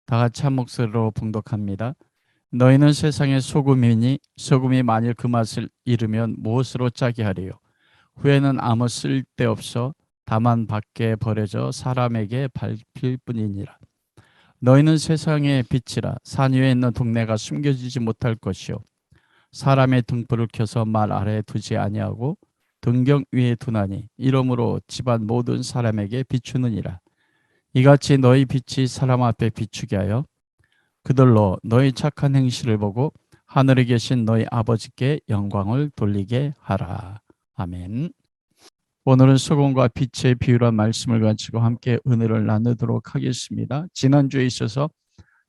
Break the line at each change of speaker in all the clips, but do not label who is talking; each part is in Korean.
다 같이 한 목소리로 봉독합니다. 너희는 세상의 소금이니 소금이 만일 그 맛을 잃으면 무엇으로 짜게 하리요? 후에는 아무 쓸데없어 다만 밖에 버려져 사람에게 밟힐 뿐이니라. 너희는 세상의 빛이라. 산 위에 있는 동네가 숨겨지지 못할 것이요 사람의 등불을 켜서 말 아래에 두지 아니하고 등경 위에 두나니 이러므로 집안 모든 사람에게 비추느니라. 이같이 너희 빛이 사람 앞에 비추게 하여 그들로 너희 착한 행실을 보고 하늘에 계신 너희 아버지께 영광을 돌리게 하라. 아멘. 오늘은 소금과 빛의 비유란 말씀을 가지고 함께 은혜를 나누도록 하겠습니다. 지난주에 있어서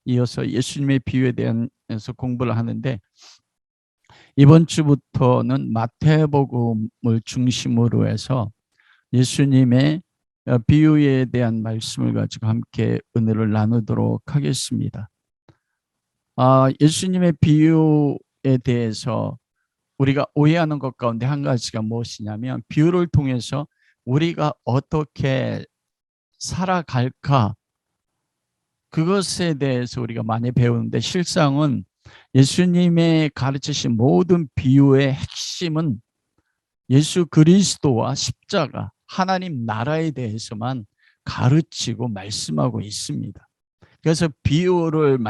이어서 예수님의 비유에 대해서 공부를 하는데, 이번 주부터는 마태복음을 중심으로 해서 예수님의 비유에 대한 말씀을 가지고 함께 은혜를 나누도록 하겠습니다. 예수님의 비유에 대해서 우리가 오해하는 것 가운데 한 가지가 무엇이냐면, 비유를 통해서 우리가 어떻게 살아갈까, 그것에 대해서 우리가 많이 배우는데, 실상은 예수님의 가르치신 모든 비유의 핵심은 예수 그리스도와 십자가, 하나님 나라에 대해서만 가르치고 말씀하고 있습니다. 그래서 비유를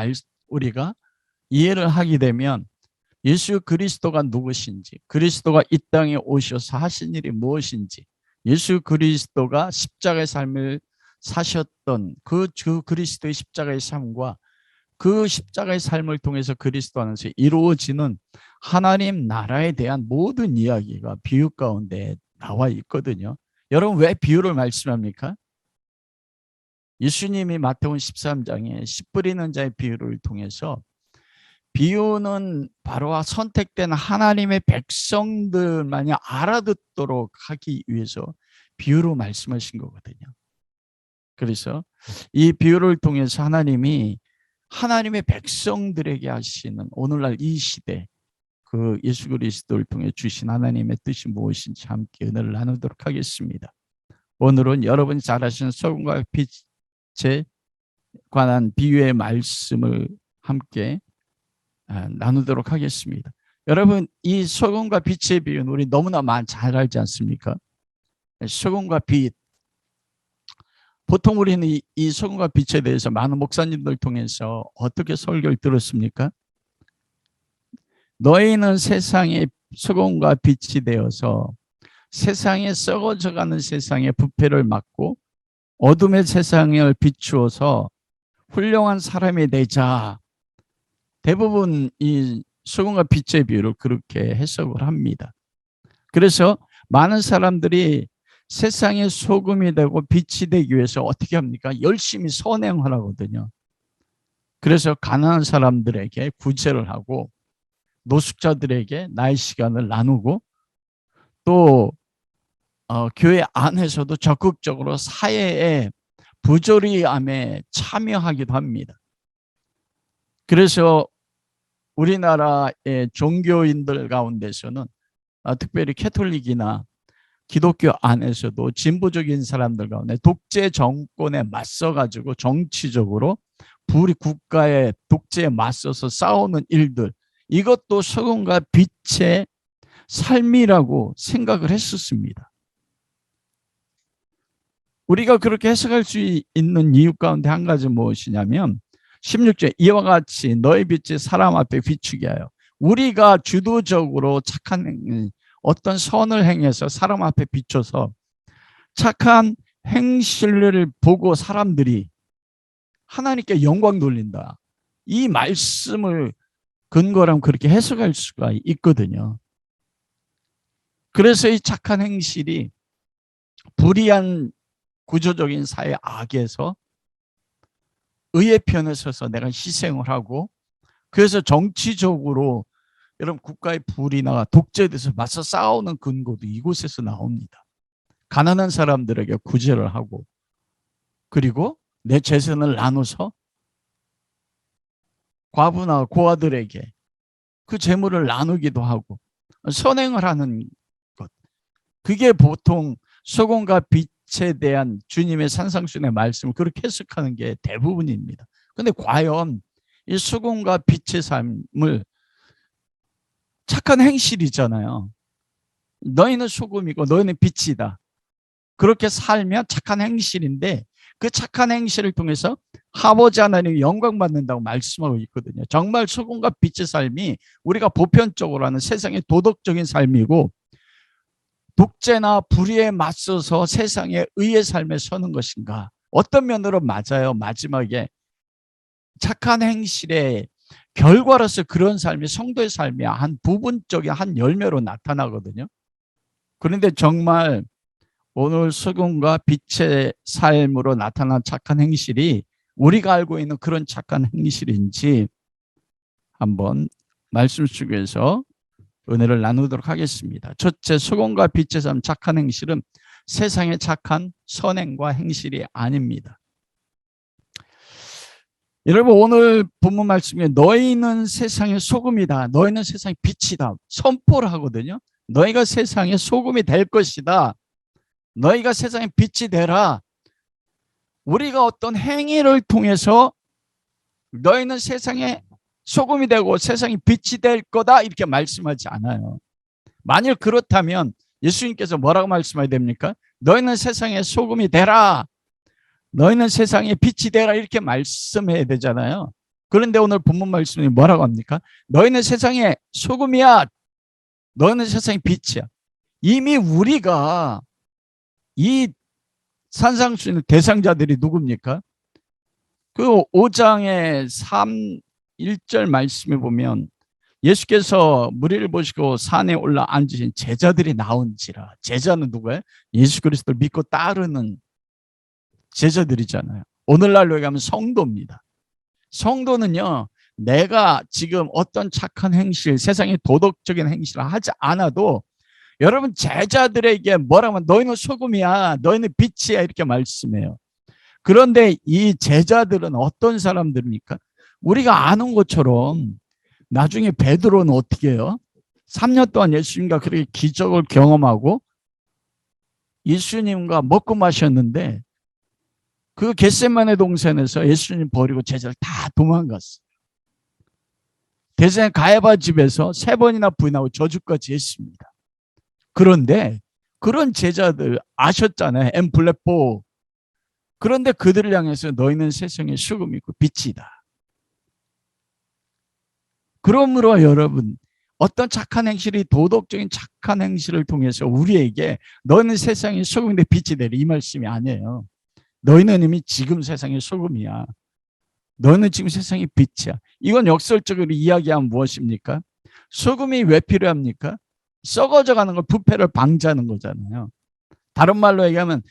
우리가 이해를 하게 되면 예수 그리스도가 누구신지, 그리스도가 이 땅에 오셔서 하신 일이 무엇인지, 예수 그리스도가 십자가의 삶을 사셨던 그 그리스도의 십자가의 삶과 그 십자가의 삶을 통해서 그리스도 안에서 이루어지는 하나님 나라에 대한 모든 이야기가 비유 가운데 나와 있거든요. 여러분, 왜 비유를 말씀합니까? 예수님이 마태복음 13장에 씨 뿌리는 자의 비유를 통해서, 비유는 바로 선택된 하나님의 백성들만이 알아듣도록 하기 위해서 비유로 말씀하신 거거든요. 그래서 이 비유를 통해서 하나님이 하나님의 백성들에게 하시는 오늘날 이 시대, 그 예수 그리스도를 통해 주신 하나님의 뜻이 무엇인지 함께 은혜를 나누도록 하겠습니다. 오늘은 여러분이 잘 아시는 소금과 빛에 관한 비유의 말씀을 함께 나누도록 하겠습니다. 여러분, 이 소금과 빛의 비유는 우리 너무나 잘 알지 않습니까? 소금과 빛. 보통 우리는 이 소금과 빛에 대해서 많은 목사님들 통해서 어떻게 설교를 들었습니까? 너희는 세상의 소금과 빛이 되어서 세상에 썩어져가는 세상의 부패를 막고 어둠의 세상을 비추어서 훌륭한 사람이 되자. 대부분 이 소금과 빛의 비유를 그렇게 해석을 합니다. 그래서 많은 사람들이 세상의 소금이 되고 빛이 되기 위해서 어떻게 합니까? 열심히 선행을 하거든요. 그래서 가난한 사람들에게 구제를 하고 노숙자들에게 나의 시간을 나누고, 또 교회 안에서도 적극적으로 사회의 부조리함에 참여하기도 합니다. 그래서 우리나라의 종교인들 가운데서는 특별히 캐톨릭이나 기독교 안에서도 진보적인 사람들 가운데 독재 정권에 맞서가지고 정치적으로 국가의 독재에 맞서서 싸우는 일들, 이것도 소금과 빛의 삶이라고 생각을 했었습니다. 우리가 그렇게 해석할 수 있는 이유 가운데 한 가지 무엇이냐면, 16절 이와 같이 너희 빛이 사람 앞에 비추게 하여, 우리가 주도적으로 착한 어떤 선을 행해서 사람 앞에 비춰서 착한 행실을 보고 사람들이 하나님께 영광 돌린다. 이 말씀을 근거로 그렇게 해석할 수가 있거든요. 그래서 이 착한 행실이 불의한 구조적인 사회 악에서 의의 편에 서서 내가 희생을 하고, 그래서 정치적으로 여러분 국가의 불이나 독재에 대해서 맞서 싸우는 근거도 이곳에서 나옵니다. 가난한 사람들에게 구제를 하고, 그리고 내 재산을 나눠서 과부나 고아들에게 그 재물을 나누기도 하고 선행을 하는 것, 그게 보통 소금과 빛에 대한 주님의 산상순의 말씀을 그렇게 해석하는 게 대부분입니다. 근데 과연 이 수금과 빛의 삶을 착한 행실이잖아요. 너희는 소금이고 너희는 빛이다. 그렇게 살면 착한 행실인데 그 착한 행실을 통해서 아버지 하나님이 영광 받는다고 말씀하고 있거든요. 정말 소금과 빛의 삶이 우리가 보편적으로 하는 세상의 도덕적인 삶이고 독재나 불의에 맞서서 세상의 의의 삶에 서는 것인가? 어떤 면으로 맞아요. 마지막에 착한 행실의 결과로서 그런 삶이 성도의 삶이 한 부분적인 한 열매로 나타나거든요. 그런데 정말 오늘 소금과 빛의 삶으로 나타난 착한 행실이 우리가 알고 있는 그런 착한 행실인지 한번 말씀 속에서 은혜를 나누도록 하겠습니다. 첫째, 소금과 빛의 삶 착한 행실은 세상의 착한 선행과 행실이 아닙니다. 여러분, 오늘 본문 말씀에 너희는 세상의 소금이다. 너희는 세상의 빛이다. 선포를 하거든요. 너희가 세상의 소금이 될 것이다. 너희가 세상의 빛이 되라. 우리가 어떤 행위를 통해서 너희는 세상의 소금이 되고 세상의 빛이 될 거다 이렇게 말씀하지 않아요. 만일 그렇다면 예수님께서 뭐라고 말씀해야 됩니까? 너희는 세상의 소금이 되라. 너희는 세상의 빛이 되라 이렇게 말씀해야 되잖아요. 그런데 오늘 본문 말씀이 뭐라고 합니까? 너희는 세상의 소금이야. 너희는 세상의 빛이야. 이미 우리가 이 산상수훈의 대상자들이 누굽니까? 그 5장의 3, 1절 말씀에 보면 예수께서 무리를 보시고 산에 올라 앉으신 제자들이 나온지라. 제자는 누구예요? 예수 그리스도를 믿고 따르는 제자들이잖아요. 오늘날로 얘기하면 성도입니다. 성도는요, 내가 지금 어떤 착한 행실, 세상의 도덕적인 행실을 하지 않아도 여러분 제자들에게 뭐라고 하면 너희는 소금이야, 너희는 빛이야 이렇게 말씀해요. 그런데 이 제자들은 어떤 사람들입니까? 우리가 아는 것처럼 나중에 베드로는 어떻게 해요? 3년 동안 예수님과 그렇게 기적을 경험하고 예수님과 먹고 마셨는데 그 겟세마네 동산에서 예수님 버리고 제자를 다 도망갔어요. 대제사장 가야바 집에서 3번이나 부인하고 저주까지 했습니다. 그런데 그런 제자들 아셨잖아요. 엠플레포. 그런데 그들을 향해서 너희는 세상의 소금이고 빛이다. 그러므로 여러분 어떤 착한 행실이 도덕적인 착한 행실을 통해서 우리에게 너희는 세상의 소금인데 빛이 되리 이 말씀이 아니에요. 너희는 이미 지금 세상의 소금이야. 너희는 지금 세상의 빛이야. 이건 역설적으로 이야기하면 무엇입니까? 소금이 왜 필요합니까? 썩어져가는 걸 부패를 방지하는 거잖아요. 다른 말로 얘기하면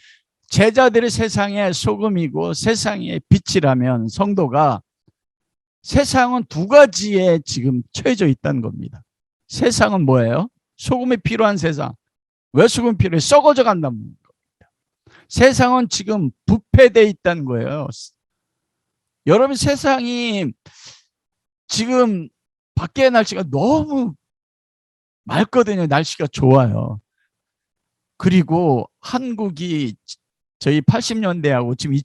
제자들이 세상의 소금이고 세상의 빛이라면 성도가 세상은 두 가지에 지금 처해져 있다는 겁니다. 세상은 뭐예요? 소금이 필요한 세상. 왜 소금이 필요해? 썩어져 간다는 겁니다. 세상은 지금 부패되어 있다는 거예요. 여러분 세상이 지금 밖의 날씨가 너무 맑거든요. 날씨가 좋아요. 그리고 한국이 저희 80년대하고 지금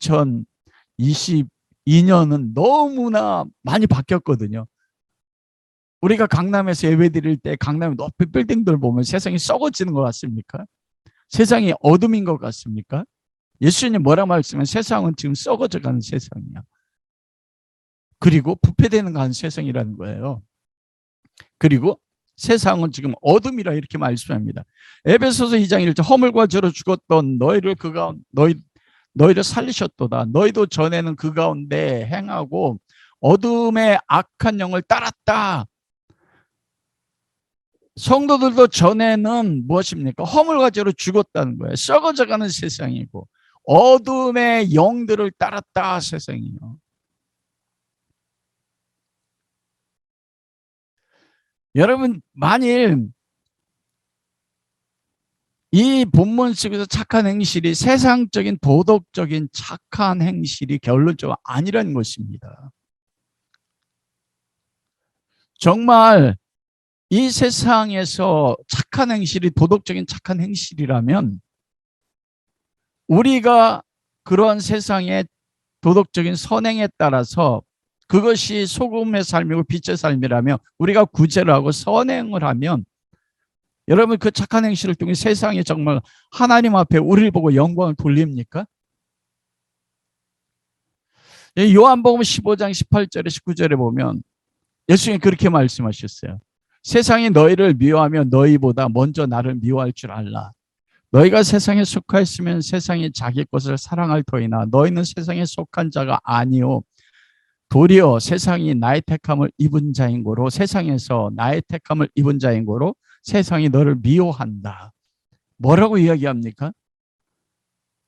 2022년은 너무나 많이 바뀌었거든요. 우리가 강남에서 예배 드릴 때 강남의 높이 빌딩들 보면 세상이 썩어지는 것 같습니까? 세상이 어둠인 것 같습니까? 예수님 뭐라고 말씀하면 세상은 지금 썩어져가는 세상이야. 그리고 부패되는 가는 세상이라는 거예요. 그리고 세상은 지금 어둠이라 이렇게 말씀합니다. 에베소서 2장 1절 허물과 죄로 죽었던 너희를 너희를 살리셨도다. 너희도 전에는 그 가운데 행하고 어둠의 악한 영을 따랐다. 성도들도 전에는 무엇입니까? 허물과 죄로 죽었다는 거예요. 썩어져가는 세상이고 어둠의 영들을 따랐다 세상이요. 여러분 만일 이 본문 속에서 착한 행실이 세상적인 도덕적인 착한 행실이 결론적으로 아니라는 것입니다. 정말 이 세상에서 착한 행실이 도덕적인 착한 행실이라면 우리가 그런 세상의 도덕적인 선행에 따라서 그것이 소금의 삶이고 빛의 삶이라면, 우리가 구제를 하고 선행을 하면, 여러분 그 착한 행실을 통해 세상에 정말 하나님 앞에 우리를 보고 영광을 돌립니까? 요한복음 15장 18절에 19절에 보면 예수님이 그렇게 말씀하셨어요. 세상이 너희를 미워하며 너희보다 먼저 나를 미워할 줄 알라. 너희가 세상에 속하였으면 세상이 자기 것을 사랑할 터이나 너희는 세상에 속한 자가 아니요 도리어 세상이 나의 택함을 입은 자인 고로, 세상에서 나의 택함을 입은 자인 고로 세상이 너를 미워한다. 뭐라고 이야기합니까?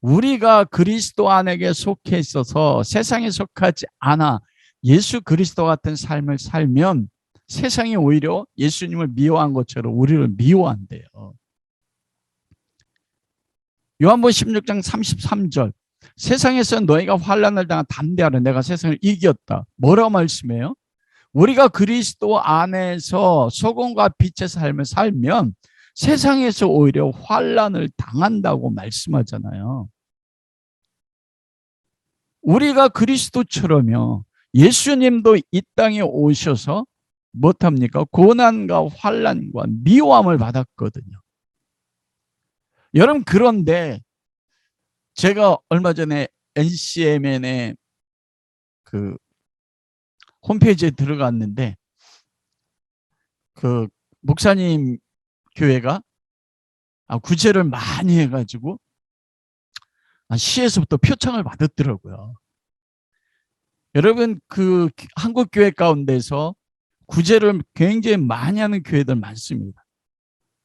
우리가 그리스도 안에게 속해 있어서 세상에 속하지 않아 예수 그리스도 같은 삶을 살면 세상이 오히려 예수님을 미워한 것처럼 우리를 미워한대요. 요한복음 16장 33절, 세상에서 너희가 환난을 당한 담대하라. 내가 세상을 이겼다. 뭐라고 말씀해요? 우리가 그리스도 안에서 소금과 빛의 삶을 살면 세상에서 오히려 환난을 당한다고 말씀하잖아요. 우리가 그리스도처럼요, 예수님도 이 땅에 오셔서 못합니까? 고난과 환난과 미워함을 받았거든요. 여러분, 그런데 제가 얼마 전에 NCMN의 그 홈페이지에 들어갔는데, 그 목사님 교회가 구제를 많이 해가지고 시에서부터 표창을 받았더라고요. 여러분, 그 한국 교회 가운데서 구제를 굉장히 많이 하는 교회들 많습니다.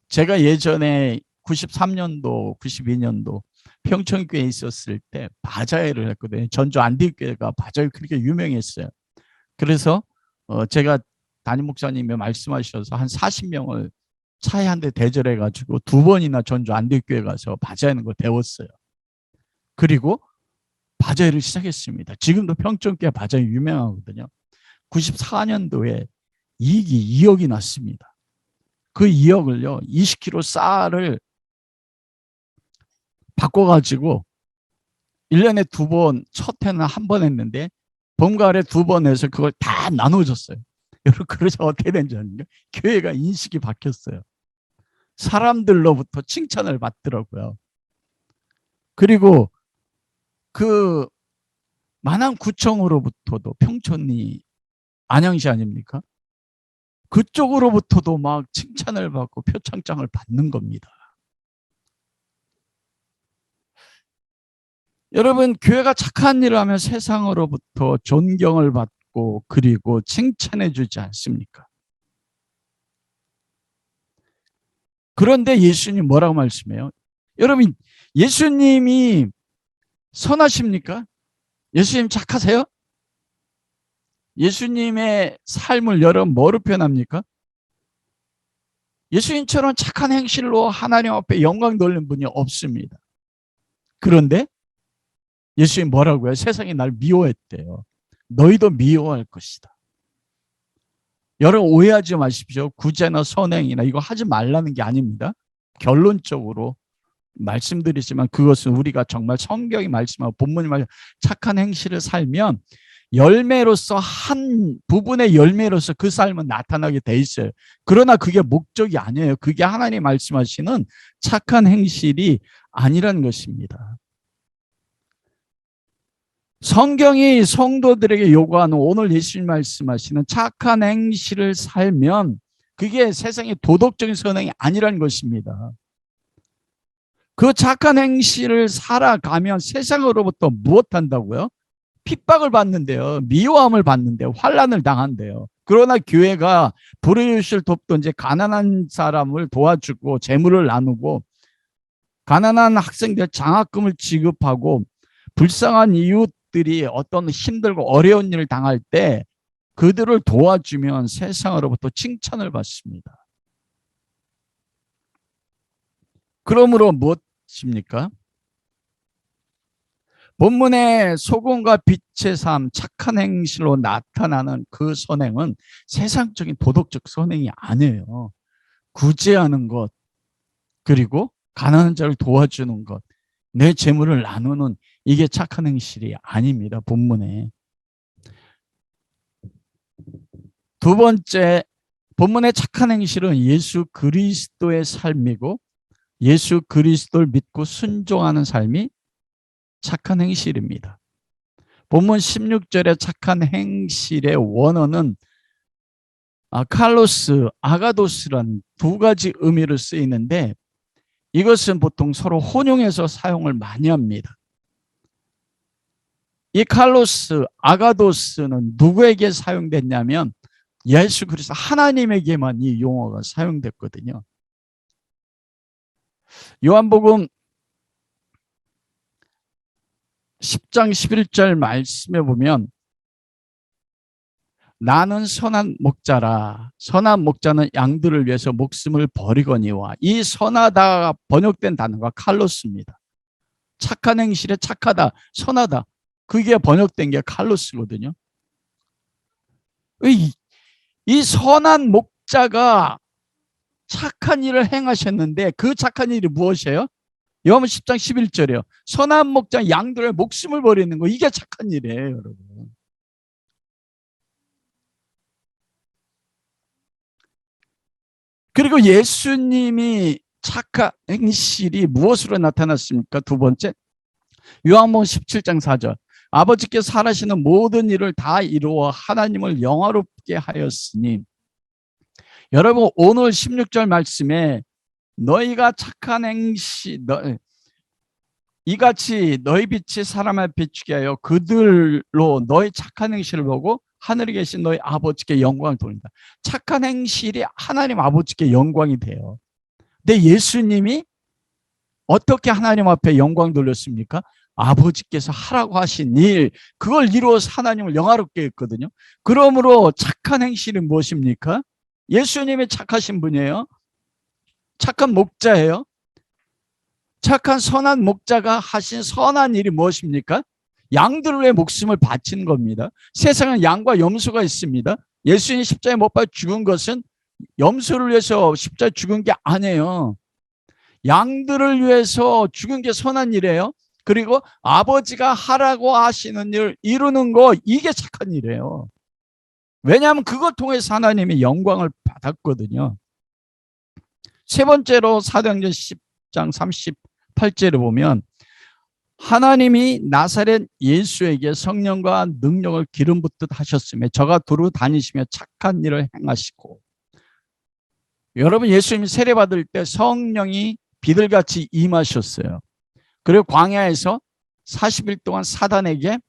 제가 예전에 93년도, 92년도 평촌교회에 있었을 때 바자회를 했거든요. 전주 안디교회가 바자회 그렇게 유명했어요. 그래서 제가 담임 목사님이 말씀하셔서 한 40명을 차에 한 대 대절해가지고 2번이나 전주 안디교회 가서 바자회하는 걸 배웠어요. 그리고 바자회를 시작했습니다. 지금도 평촌교회 바자회 유명하거든요. 94년도에 이익이 2억이 났습니다. 그 2억을요, 20kg 쌀을 바꿔가지고 1년에 2번, 첫 해는 한 번 했는데 봄가을에 2번 해서 그걸 다 나눠줬어요. 여러분, 그러자 어떻게 된지 아는요? 교회가 인식이 바뀌었어요. 사람들로부터 칭찬을 받더라고요. 그리고 그 만안구청으로부터도, 평촌이 안양시 아닙니까? 그쪽으로부터도 막 칭찬을 받고 표창장을 받는 겁니다. 여러분, 교회가 착한 일을 하면 세상으로부터 존경을 받고 그리고 칭찬해 주지 않습니까? 그런데 예수님 뭐라고 말씀해요? 여러분, 예수님이 선하십니까? 예수님 착하세요? 예수님의 삶을 여러분 뭐로 표현합니까? 예수님처럼 착한 행실로 하나님 앞에 영광 돌리는 분이 없습니다. 그런데 예수님 뭐라고요? 세상이 날 미워했대요. 너희도 미워할 것이다. 여러분, 오해하지 마십시오. 구제나 선행이나 이거 하지 말라는 게 아닙니다. 결론적으로 말씀드리지만 그것은 우리가 정말 성경이 말씀하고 본문이 말씀 착한 행실을 살면 열매로서, 한 부분의 열매로서 그 삶은 나타나게 돼 있어요. 그러나 그게 목적이 아니에요. 그게 하나님 말씀하시는 착한 행실이 아니라는 것입니다. 성경이 성도들에게 요구하는, 오늘 예수님 말씀하시는 착한 행실을 살면 그게 세상의 도덕적인 선행이 아니라는 것입니다. 그 착한 행실을 살아가면 세상으로부터 무엇한다고요? 핍박을 받는데요. 미워함을 받는데요. 환난을 당한대요. 그러나 교회가 불의유실 돕던 이제 가난한 사람을 도와주고 재물을 나누고 가난한 학생들 장학금을 지급하고 불쌍한 이웃들이 어떤 힘들고 어려운 일을 당할 때 그들을 도와주면 세상으로부터 칭찬을 받습니다. 그러므로 무엇입니까? 본문의 소금과 빛의 삶, 착한 행실로 나타나는 그 선행은 세상적인 도덕적 선행이 아니에요. 구제하는 것, 그리고 가난한 자를 도와주는 것, 내 재물을 나누는, 이게 착한 행실이 아닙니다. 본문에. 두 번째, 본문의 착한 행실은 예수 그리스도의 삶이고 예수 그리스도를 믿고 순종하는 삶이 착한 행실입니다. 본문 16절의 착한 행실의 원어는 칼로스, 아가도스란 두 가지 의미로 쓰이는데 이것은 보통 서로 혼용해서 사용을 많이 합니다. 이 칼로스, 아가도스는 누구에게 사용됐냐면 예수 그리스도 하나님에게만 이 용어가 사용됐거든요. 요한복음 10장 11절 말씀에 보면 나는 선한 목자라. 선한 목자는 양들을 위해서 목숨을 버리거니와. 이 선하다가 번역된 단어가 칼로스입니다. 착한 행실에 착하다, 선하다. 그게 번역된 게 칼로스거든요. 이 선한 목자가 착한 일을 행하셨는데 그 착한 일이 무엇이에요? 요한복음 10장 11절이요. 선한 목자 양들의 목숨을 버리는 거, 이게 착한 일이에요, 여러분. 그리고 예수님이 착한 행실이 무엇으로 나타났습니까? 두 번째, 요한복음 17장 4절. 아버지께서 하시는 모든 일을 다 이루어 하나님을 영화롭게 하였으니. 여러분, 오늘 16절 말씀에 너희가 착한 행실, 이같이 너희 빛이 사람을 비추게 하여 그들로 너희 착한 행실을 보고 하늘에 계신 너희 아버지께 영광을 돌린다. 착한 행실이 하나님 아버지께 영광이 돼요. 근데 예수님이 어떻게 하나님 앞에 영광 돌렸습니까? 아버지께서 하라고 하신 일, 그걸 이루어서 하나님을 영화롭게 했거든요. 그러므로 착한 행실이 무엇입니까? 예수님이 착하신 분이에요. 착한 목자예요. 착한 선한 목자가 하신 선한 일이 무엇입니까? 양들을 위해 목숨을 바친 겁니다. 세상은 양과 염소가 있습니다. 예수님이 십자가에 못 박혀 죽은 것은 염소를 위해서 십자가에 죽은 게 아니에요. 양들을 위해서 죽은 게 선한 일이에요. 그리고 아버지가 하라고 하시는 일을 이루는 거, 이게 착한 일이에요. 왜냐하면 그걸 통해서 하나님이 영광을 받았거든요. 세 번째로 사도행전 10장 38절을 보면 하나님이 나사렛 예수에게 성령과 능력을 기름 붓듯 하셨으며 저가 두루 다니시며 착한 일을 행하시고. 여러분, 예수님이 세례받을 때 성령이 비들같이 임하셨어요. 그리고 광야에서 40일 동안 사단에게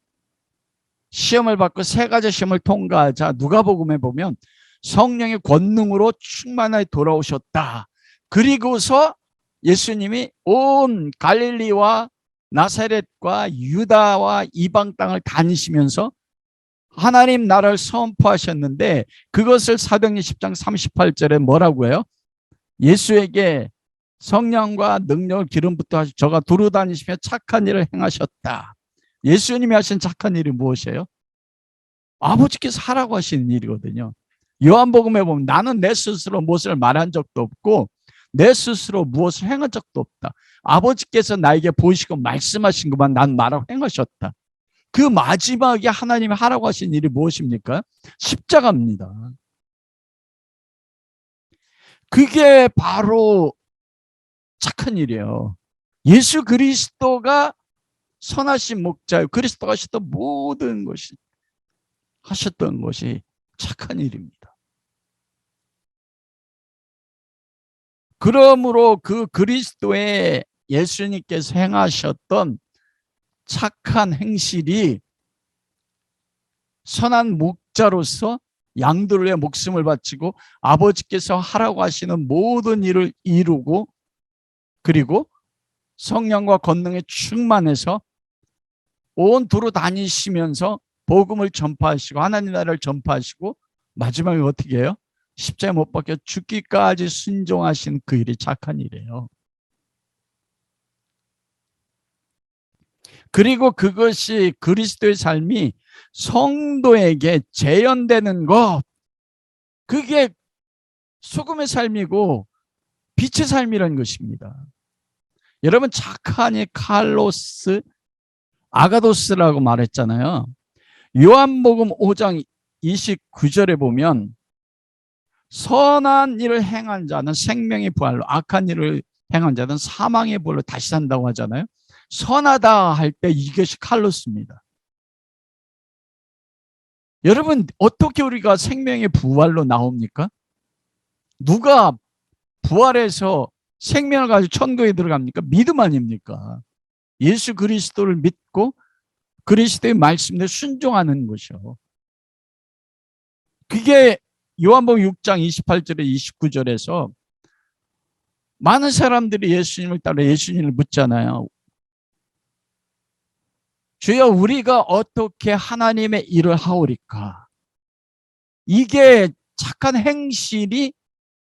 시험을 받고 세 가지 시험을 통과하자 누가복음에 보면 성령의 권능으로 충만하게 돌아오셨다. 그리고서 예수님이 온 갈릴리와 나사렛과 유다와 이방 땅을 다니시면서 하나님 나라를 선포하셨는데 그것을 사도행전 10장 38절에 뭐라고 해요? 예수에게 성령과 능력을 기름부터 하시고 저가 두루 다니시며 착한 일을 행하셨다. 예수님이 하신 착한 일이 무엇이에요? 아버지께서 하라고 하시는 일이거든요. 요한복음에 보면 나는 내 스스로 무엇을 말한 적도 없고 내 스스로 무엇을 행한 적도 없다. 아버지께서 나에게 보이시고 말씀하신 것만 난 말하고 행하셨다. 그 마지막에 하나님이 하라고 하신 일이 무엇입니까? 십자가입니다. 그게 바로 착한 일이에요. 예수 그리스도가 선하신 목자요. 그리스도가 하셨던 모든 것이 하셨던 것이 착한 일입니다. 그러므로 그 그리스도의 예수님께서 행하셨던 착한 행실이 선한 목자로서 양들을 위해 목숨을 바치고 아버지께서 하라고 하시는 모든 일을 이루고 그리고 성령과 권능에 충만해서 온 두루 다니시면서 복음을 전파하시고 하나님 나라를 전파하시고 마지막에 어떻게 해요? 십자가에 못 박혀 죽기까지 순종하신 그 일이 착한 일이에요. 그리고 그것이 그리스도의 삶이 성도에게 재현되는 것, 그게 소금의 삶이고 빛의 삶이라는 것입니다. 여러분, 착하니 칼로스, 아가도스라고 말했잖아요. 요한복음 5장 29절에 보면 선한 일을 행한 자는 생명의 부활로, 악한 일을 행한 자는 사망의 부활로 다시 산다고 하잖아요. 선하다 할 때 이것이 칼로스입니다. 여러분, 어떻게 우리가 생명의 부활로 나옵니까? 누가 부활해서 생명을 가지고 천국에 들어갑니까? 믿음 아닙니까? 예수 그리스도를 믿고 그리스도의 말씀에 순종하는 것이요. 그게 요한복음 6장 28절에 29절에서 많은 사람들이 예수님을 따라 예수님을 묻잖아요. 주여, 우리가 어떻게 하나님의 일을 하오리까? 이게 착한 행실이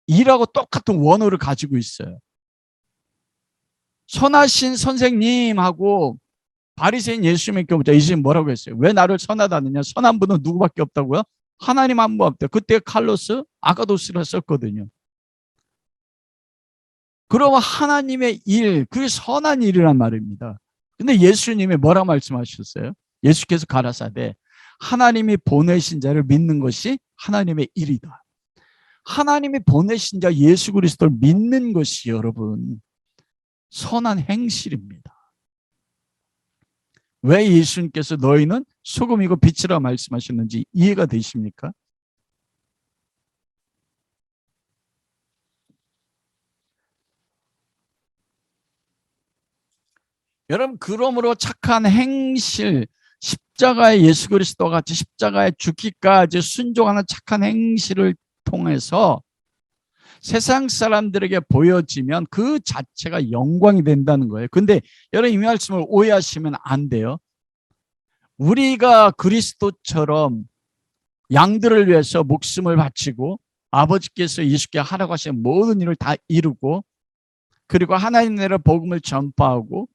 일하고 똑같은 원어를 가지고 있어요. 선하신 선생님하고 바리새인 예수님께 묻자. 예수님 뭐라고 했어요? 왜 나를 선하다느냐? 선한 분은 누구밖에 없다고요? 하나님 한 분 없대요. 그때 칼로스 아가도스를 썼거든요. 그러면 하나님의 일, 그게 선한 일이란 말입니다. 근데 예수님이 뭐라 말씀하셨어요? 예수께서 가라사대 하나님이 보내신 자를 믿는 것이 하나님의 일이다. 하나님이 보내신 자 예수 그리스도를 믿는 것이 여러분 선한 행실입니다. 왜 예수님께서 너희는 소금이고 빛이라 말씀하셨는지 이해가 되십니까? 여러분, 그러므로 착한 행실, 십자가의 예수 그리스도 같이 십자가에 죽기까지 순종하는 착한 행실을 통해서 세상 사람들에게 보여지면 그 자체가 영광이 된다는 거예요. 근데 여러분, 이 말씀을 오해하시면 안 돼요. 우리가 그리스도처럼 양들을 위해서 목숨을 바치고 아버지께서 예수께 하라고 하신 모든 일을 다 이루고 그리고 하나님 나라 복음을 전파하고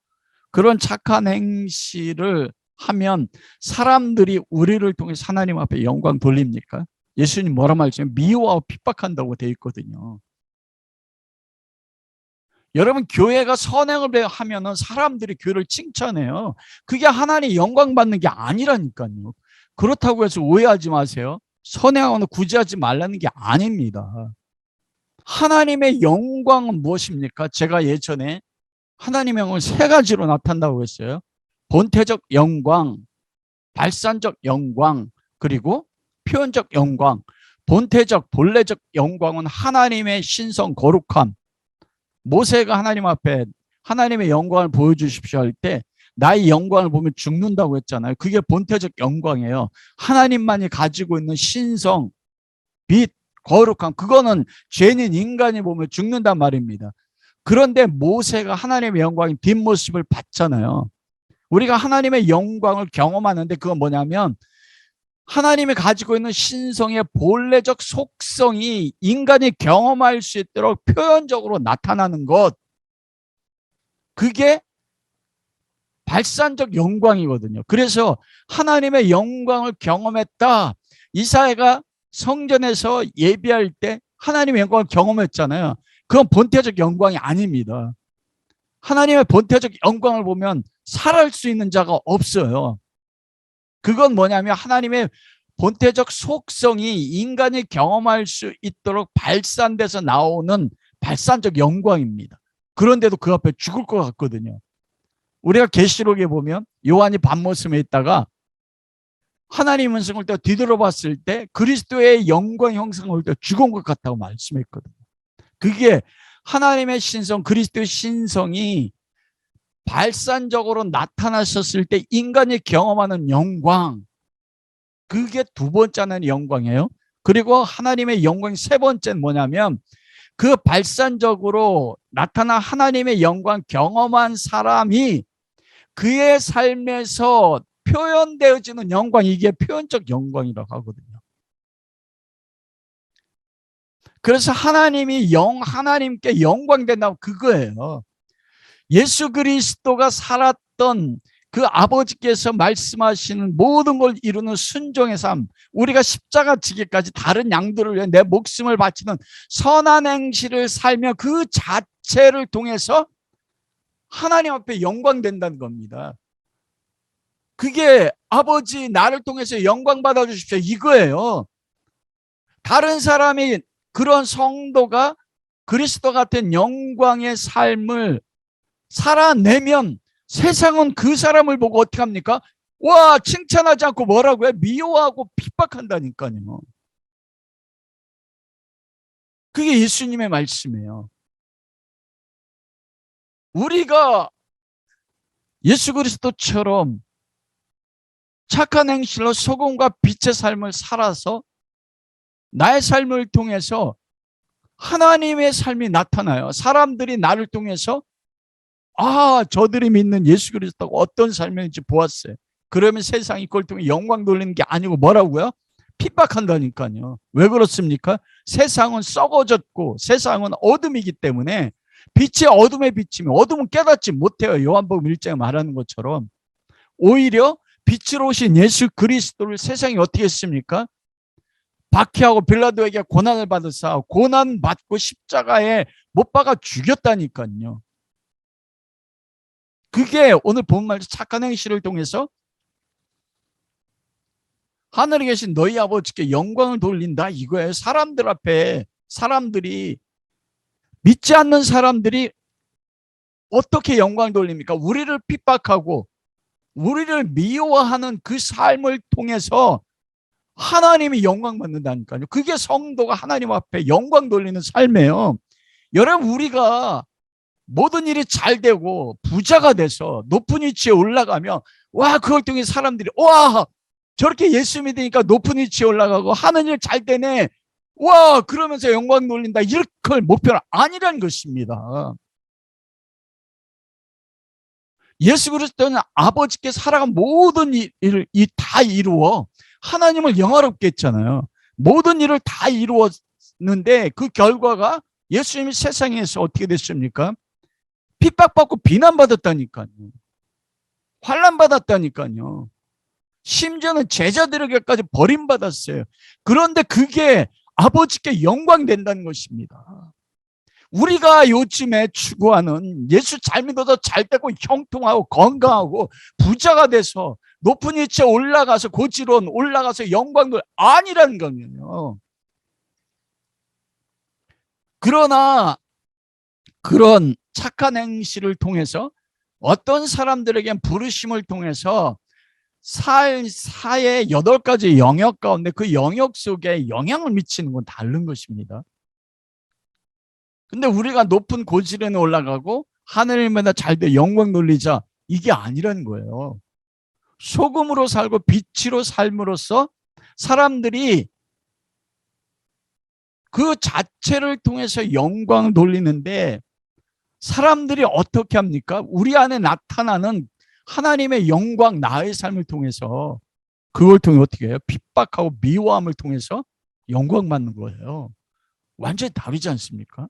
그런 착한 행실을 하면 사람들이 우리를 통해서 하나님 앞에 영광 돌립니까? 예수님 뭐라 말씀하시면 미워하고 핍박한다고 되어 있거든요. 여러분, 교회가 선행을 하면은 사람들이 교회를 칭찬해요. 그게 하나님 영광 받는 게 아니라니까요. 그렇다고 해서 오해하지 마세요. 선행하거나 구제하지 말라는 게 아닙니다. 하나님의 영광은 무엇입니까? 제가 예전에 하나님의 영광을 세 가지로 나타난다고 했어요. 본태적 영광, 발산적 영광, 그리고 표현적 영광. 본태적, 본래적 영광은 하나님의 신성 거룩함. 모세가 하나님 앞에 하나님의 영광을 보여주십시오 할 때 나의 영광을 보면 죽는다고 했잖아요. 그게 본태적 영광이에요. 하나님만이 가지고 있는 신성, 빛, 거룩함. 그거는 죄인 인간이 보면 죽는단 말입니다. 그런데 모세가 하나님의 영광인 뒷모습을 봤잖아요. 우리가 하나님의 영광을 경험하는데 그건 뭐냐면 하나님이 가지고 있는 신성의 본래적 속성이 인간이 경험할 수 있도록 표현적으로 나타나는 것. 그게 발산적 영광이거든요. 그래서 하나님의 영광을 경험했다. 이사야가 성전에서 예배할 때 하나님의 영광을 경험했잖아요. 그건 본태적 영광이 아닙니다. 하나님의 본태적 영광을 보면 살할 수 있는 자가 없어요. 그건 뭐냐면 하나님의 본태적 속성이 인간이 경험할 수 있도록 발산돼서 나오는 발산적 영광입니다. 그런데도 그 앞에 죽을 것 같거든요. 우리가 계시록에 보면 요한이 밤모섬에 있다가 하나님 은성을 또 뒤돌아봤을 때 그리스도의 영광 형상을 볼 때 죽은 것 같다고 말씀했거든요. 그게 하나님의 신성, 그리스도의 신성이 발산적으로 나타나셨을 때 인간이 경험하는 영광, 그게 두 번째는 영광이에요. 그리고 하나님의 영광 세 번째는 뭐냐면 그 발산적으로 나타난 하나님의 영광 경험한 사람이 그의 삶에서 표현되어지는 영광, 이게 표현적 영광이라고 하거든요. 그래서 하나님께 영광 된다고 그거예요. 예수 그리스도가 살았던 그 아버지께서 말씀하시는 모든 걸 이루는 순종의 삶, 우리가 십자가 지기까지 다른 양들을 위해 내 목숨을 바치는 선한 행실을 살며 그 자체를 통해서 하나님 앞에 영광 된다는 겁니다. 그게 아버지 나를 통해서 영광 받아주십시오 이거예요. 다른 사람이 그런 성도가 그리스도 같은 영광의 삶을 살아내면 세상은 그 사람을 보고 어떻게 합니까? 와, 칭찬하지 않고 뭐라고 해? 미워하고 핍박한다니까요. 그게 예수님의 말씀이에요. 우리가 예수 그리스도처럼 착한 행실로 소금과 빛의 삶을 살아서 나의 삶을 통해서 하나님의 삶이 나타나요. 사람들이 나를 통해서 저들이 믿는 예수 그리스도가 어떤 삶인지 보았어요. 그러면 세상이 그걸 통해 영광 돌리는 게 아니고 뭐라고요? 핍박한다니까요. 왜 그렇습니까? 세상은 썩어졌고 세상은 어둠이기 때문에 빛이 어둠에 비치면 어둠은 깨닫지 못해요. 요한복음 1장에 말하는 것처럼. 오히려 빛으로 오신 예수 그리스도를 세상이 어떻게 했습니까? 박해하고 빌라도에게 고난을 받으사 고난 받고 십자가에 못 박아 죽였다니까요. 그게 오늘 본 말씀 착한 행실을 통해서 하늘에 계신 너희 아버지께 영광을 돌린다 이거예요. 사람들 앞에 사람들이 믿지 않는 사람들이 어떻게 영광을 돌립니까? 우리를 핍박하고 우리를 미워하는 그 삶을 통해서 하나님이 영광 받는다니까요. 그게 성도가 하나님 앞에 영광 돌리는 삶이에요. 여러분, 우리가 모든 일이 잘 되고 부자가 돼서 높은 위치에 올라가면 와, 그걸 통해 사람들이 와, 저렇게 예수 믿으니까 높은 위치에 올라가고 하는 일 잘 되네, 와, 그러면서 영광 돌린다, 이렇게 목표는 아니란 것입니다. 예수 그리스도는 아버지께 살아간 모든 일을 다 이루어 하나님을 영화롭게 했잖아요. 모든 일을 다 이루었는데 그 결과가 예수님이 세상에서 어떻게 됐습니까? 핍박받고 비난받았다니까요. 환난받았다니까요. 심지어는 제자들에게까지 버림받았어요. 그런데 그게 아버지께 영광 된다는 것입니다. 우리가 요즘에 추구하는 예수 잘 믿어서 잘 되고 형통하고 건강하고 부자가 돼서 높은 위치에 올라가서 고지론 올라가서 영광도 아니라는 거예요. 그러나 그런 착한 행실을 통해서 어떤 사람들에겐 부르심을 통해서 사의 8가지 영역 가운데 그 영역 속에 영향을 미치는 건 다른 것입니다. 근데 우리가 높은 고지련에 올라가고 하늘님마다 잘돼 영광 돌리자, 이게 아니라는 거예요. 소금으로 살고 빛으로 삶으로써 사람들이 그 자체를 통해서 영광을 돌리는데, 사람들이 어떻게 합니까? 우리 안에 나타나는 하나님의 영광, 나의 삶을 통해서 그걸 통해 어떻게 해요? 핍박하고 미워함을 통해서 영광 받는 거예요. 완전히 다르지 않습니까?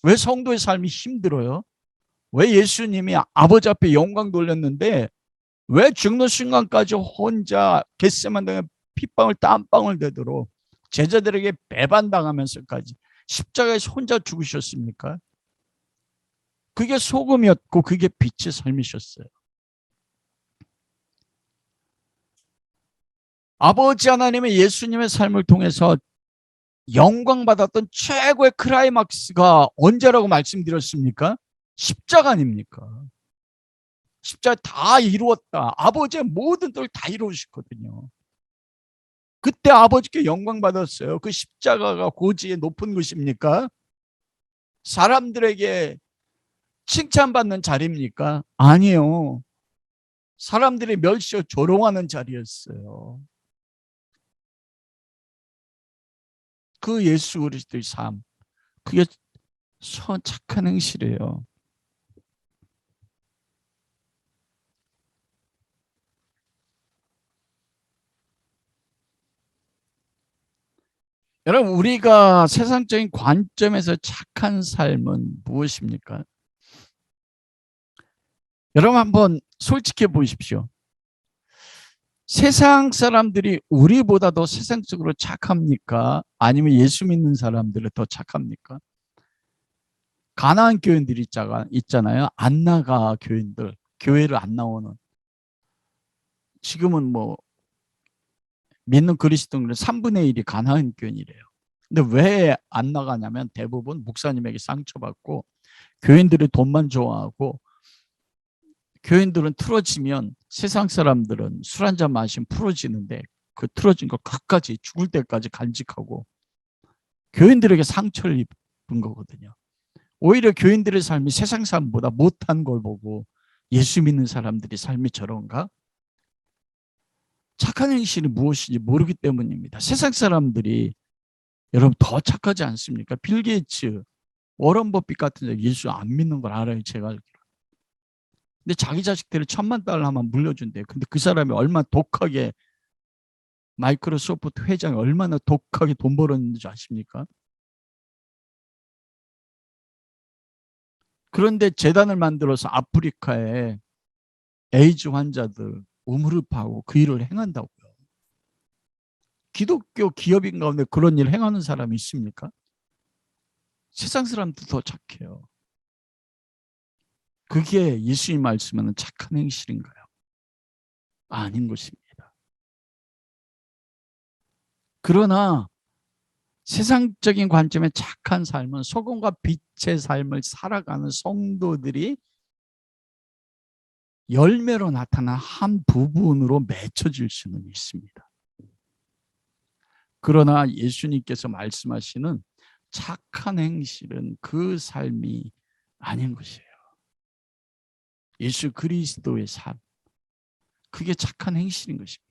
왜 성도의 삶이 힘들어요? 왜 예수님이 아버지 앞에 영광 돌렸는데 왜 죽는 순간까지 혼자 겟세마네 핏방울 땀방울 되도록 제자들에게 배반당하면서까지 십자가에서 혼자 죽으셨습니까? 그게 소금이었고 그게 빛의 삶이셨어요. 아버지 하나님의 예수님의 삶을 통해서 영광받았던 최고의 클라이막스가 언제라고 말씀드렸습니까? 십자가 아닙니까? 십자가 다 이루었다. 아버지의 모든 것을 다 이루셨거든요. 그때 아버지께 영광 받았어요. 그 십자가가 고지에 높은 것입니까? 사람들에게 칭찬받는 자리입니까? 아니에요. 사람들이 멸시하고 조롱하는 자리였어요. 그 예수 그리스도의 삶, 그게 착한 행실이에요. 여러분, 우리가 세상적인 관점에서 착한 삶은 무엇입니까? 여러분, 한번 솔직해 보십시오. 세상 사람들이 우리보다 더 세상적으로 착합니까? 아니면 예수 믿는 사람들이 더 착합니까? 가나안 교인들이 있잖아요. 안 나가 교인들, 교회를 안 나오는. 지금은 뭐 믿는 그리스도인들 3분의 1이 가나안 교인이래요. 근데 왜 안 나가냐면 대부분 목사님에게 상처받고 교인들이 돈만 좋아하고 교인들은 틀어지면 세상 사람들은 술 한잔 마시면 풀어지는데 그 틀어진 거 끝까지 죽을 때까지 간직하고 교인들에게 상처를 입은 거거든요. 오히려 교인들의 삶이 세상 사람보다 못한 걸 보고 예수 믿는 사람들이 삶이 저런가? 착한 행실이 무엇인지 모르기 때문입니다. 세상 사람들이 여러분 더 착하지 않습니까? 빌 게이츠, 워런 버핏 같은 데 예수 안 믿는 걸 알아요, 제가 알기로. 근데 자기 자식들이 $10,000,000만 물려준대요. 근데 그 사람이 얼마나 독하게, 마이크로소프트 회장이 얼마나 독하게 돈 벌었는지 아십니까? 그런데 재단을 만들어서 아프리카에 에이즈 환자들 우물을 그 일을 행한다고요. 기독교 기업인 가운데 그런 일을 행하는 사람이 있습니까? 세상 사람도 더 착해요. 그게 예수님 말씀하는 착한 행실인가요? 아닌 것입니다. 그러나 세상적인 관점의 착한 삶은 소금과 빛의 삶을 살아가는 성도들이 열매로 나타난 한 부분으로 맺혀질 수는 있습니다. 그러나 예수님께서 말씀하시는 착한 행실은 그 삶이 아닌 것이에요. 예수 그리스도의 삶, 그게 착한 행실인 것입니다.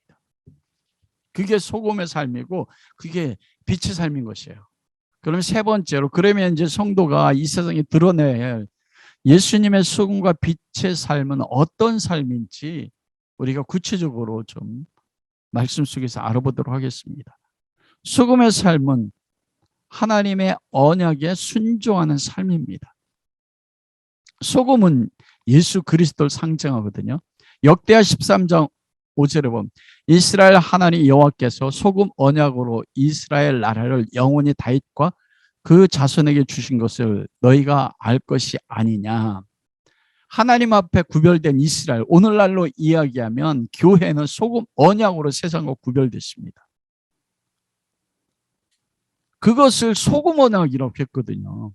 그게 소금의 삶이고 그게 빛의 삶인 것이에요. 그럼 세 번째로, 그러면 이제 성도가 이 세상에 드러내야 할 예수님의 소금과 빛의 삶은 어떤 삶인지 우리가 구체적으로 좀 말씀 속에서 알아보도록 하겠습니다. 소금의 삶은 하나님의 언약에 순종하는 삶입니다. 소금은 예수 그리스도를 상징하거든요. 역대하 13장 5절에 보면 이스라엘 하나님 여호와께서 소금 언약으로 이스라엘 나라를 영원히 다윗과 그 자손에게 주신 것을 너희가 알 것이 아니냐. 하나님 앞에 구별된 이스라엘, 오늘날로 이야기하면 교회는 소금 언약으로 세상과 구별됐습니다. 그것을 소금 언약이라고 했거든요.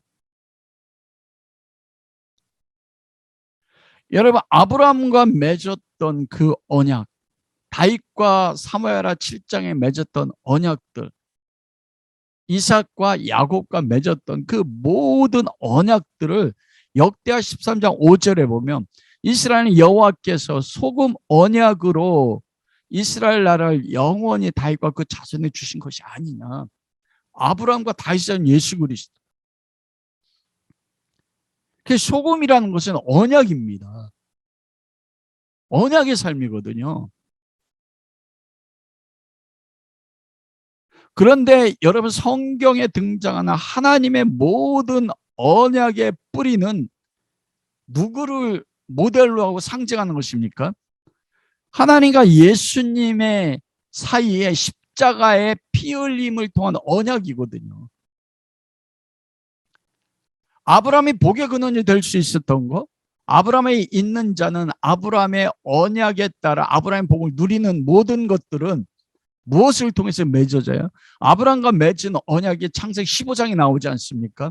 여러분, 아브라함과 맺었던 그 언약, 다윗과 사무엘하 7장에 맺었던 언약들, 이삭과 야곱과 맺었던 그 모든 언약들을 역대하 13장 5절에 보면 이스라엘 여호와께서 소금 언약으로 이스라엘 나라를 영원히 다윗과 그 자손에 주신 것이 아니냐. 아브라함과 다윗은 예수 그리스도. 그 소금이라는 것은 언약입니다. 언약의 삶이거든요. 그런데 여러분, 성경에 등장하는 하나님의 모든 언약의 뿌리는 누구를 모델로 하고 상징하는 것입니까? 하나님과 예수님의 사이에 십자가의 피 흘림을 통한 언약이거든요. 아브라함이 복의 근원이 될 수 있었던 거, 아브라함에 있는 자는 아브라함의 언약에 따라 아브라함의 복을 누리는 모든 것들은 무엇을 통해서 맺어져요? 아브라함과 맺은 언약이 창세기 15장에 나오지 않습니까?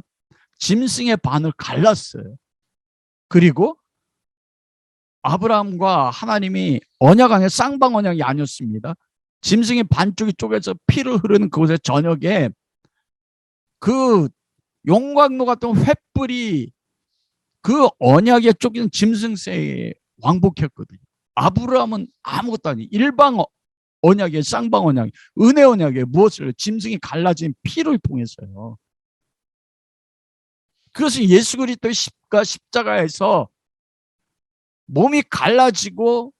짐승의 반을 갈랐어요. 그리고 아브라함과 하나님이 언약 안에 쌍방 언약이 아니었습니다. 짐승의 반쪽이 쪼개서 피를 흐르는 그곳의 저녁에 그 용광로 같은 횃불이 그 언약에 쫓긴 짐승새에 왕복했거든요. 아브라함은 아무것도 아니, 일방 언약의 쌍방 언약, 은혜 언약의 무엇을, 짐승이 갈라진 피를 통해서요. 그것은 예수 그리스도의 십자가에서 몸이 갈라지고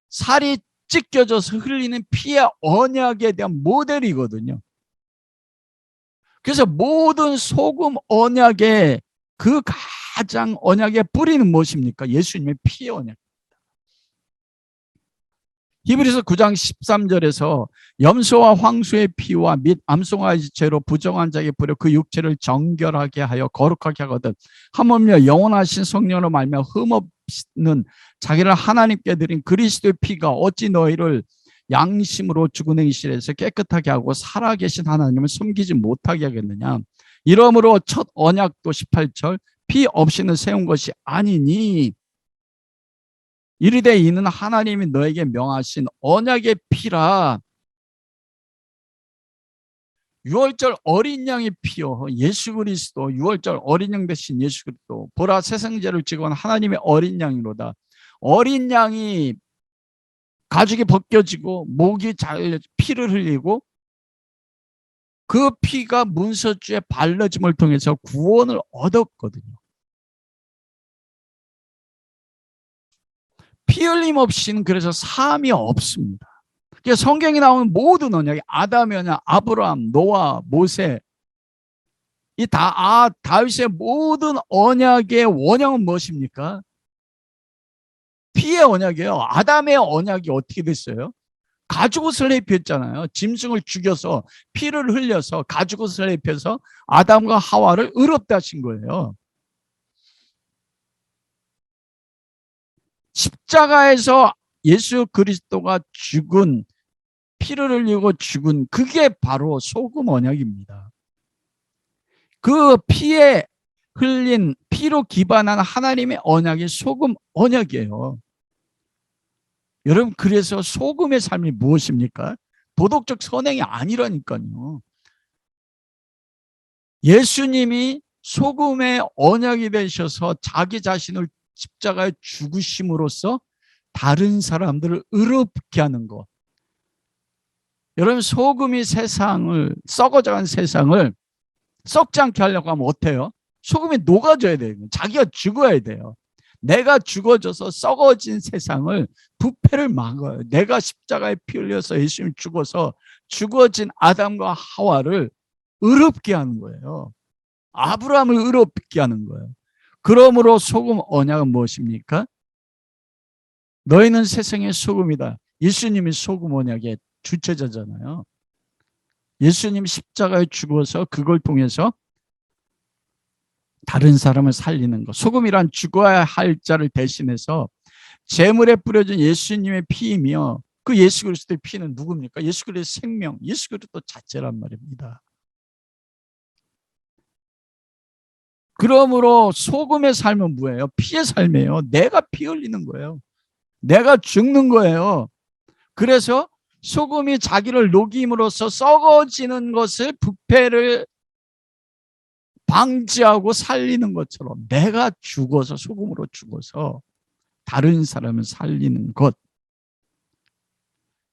살이 찢겨져서 흘리는 피의 언약에 대한 모델이거든요. 그래서 모든 소금 언약의 그 가장 언약의 뿌리는 무엇입니까? 예수님의 피의 언약. 히브리서 9장 13절에서 염소와 황소의 피와 및 암송아지 죄로 부정한 자에게 뿌려 그 육체를 정결하게 하여 거룩하게 하거든 하물며 영원하신 성령으로 말미암아 흠없는 자기를 하나님께 드린 그리스도의 피가 어찌 너희를 양심으로 죽은 행실에서 깨끗하게 하고 살아계신 하나님을 섬기지 못하게 하겠느냐. 이러므로 첫 언약도 18절 피 없이는 세운 것이 아니니 이르되 이는 하나님이 너에게 명하신 언약의 피라. 유월절 어린 양의 피요 예수 그리스도, 유월절 어린 양 대신 예수 그리스도. 보라 세상죄를 지고 하나님의 어린 양이로다. 어린 양이 가죽이 벗겨지고 목이 잘려 피를 흘리고 그 피가 문서주에 발라짐을 통해서 구원을 얻었거든요. 피 흘림 없이는 그래서 삶이 없습니다. 성경에 나오는 모든 언약이 아담의 언약, 아브라함, 노아, 모세, 이 다윗의 모든 언약의 원형은 무엇입니까? 피의 언약이에요. 아담의 언약이 어떻게 됐어요? 가죽옷을 입혔잖아요. 짐승을 죽여서 피를 흘려서 가죽옷을 입혀서 아담과 하와를 의롭다 하신 거예요. 십자가에서 예수 그리스도가 죽은, 피를 흘리고 죽은, 그게 바로 소금 언약입니다. 그 피에 흘린, 피로 기반한 하나님의 언약이 소금 언약이에요. 여러분, 그래서 소금의 삶이 무엇입니까? 도덕적 선행이 아니라니까요. 예수님이 소금의 언약이 되셔서 자기 자신을 십자가에 죽으심으로써 다른 사람들을 의롭게 하는 것. 여러분, 소금이 세상을, 썩어져간 세상을 썩지 않게 하려고 하면 어때요? 소금이 녹아져야 돼요. 자기가 죽어야 돼요. 내가 죽어져서 썩어진 세상을, 부패를 막아요. 내가 십자가에 피 흘려서 예수님 죽어서 죽어진 아담과 하와를 의롭게 하는 거예요. 아브라함을 의롭게 하는 거예요. 그러므로 소금 언약은 무엇입니까? 너희는 세상의 소금이다. 예수님이 소금 언약의 주체자잖아요. 예수님 십자가에 죽어서 그걸 통해서 다른 사람을 살리는 것. 소금이란 죽어야 할 자를 대신해서 제물에 뿌려진 예수님의 피이며, 그 예수 그리스도의 피는 누굽니까? 예수 그리스도의 생명, 예수 그리스도 자체란 말입니다. 그러므로 소금의 삶은 뭐예요? 피의 삶이에요. 내가 피 흘리는 거예요. 내가 죽는 거예요. 그래서 소금이 자기를 녹임으로써 썩어지는 것을, 부패를 방지하고 살리는 것처럼 내가 죽어서, 소금으로 죽어서 다른 사람을 살리는 것.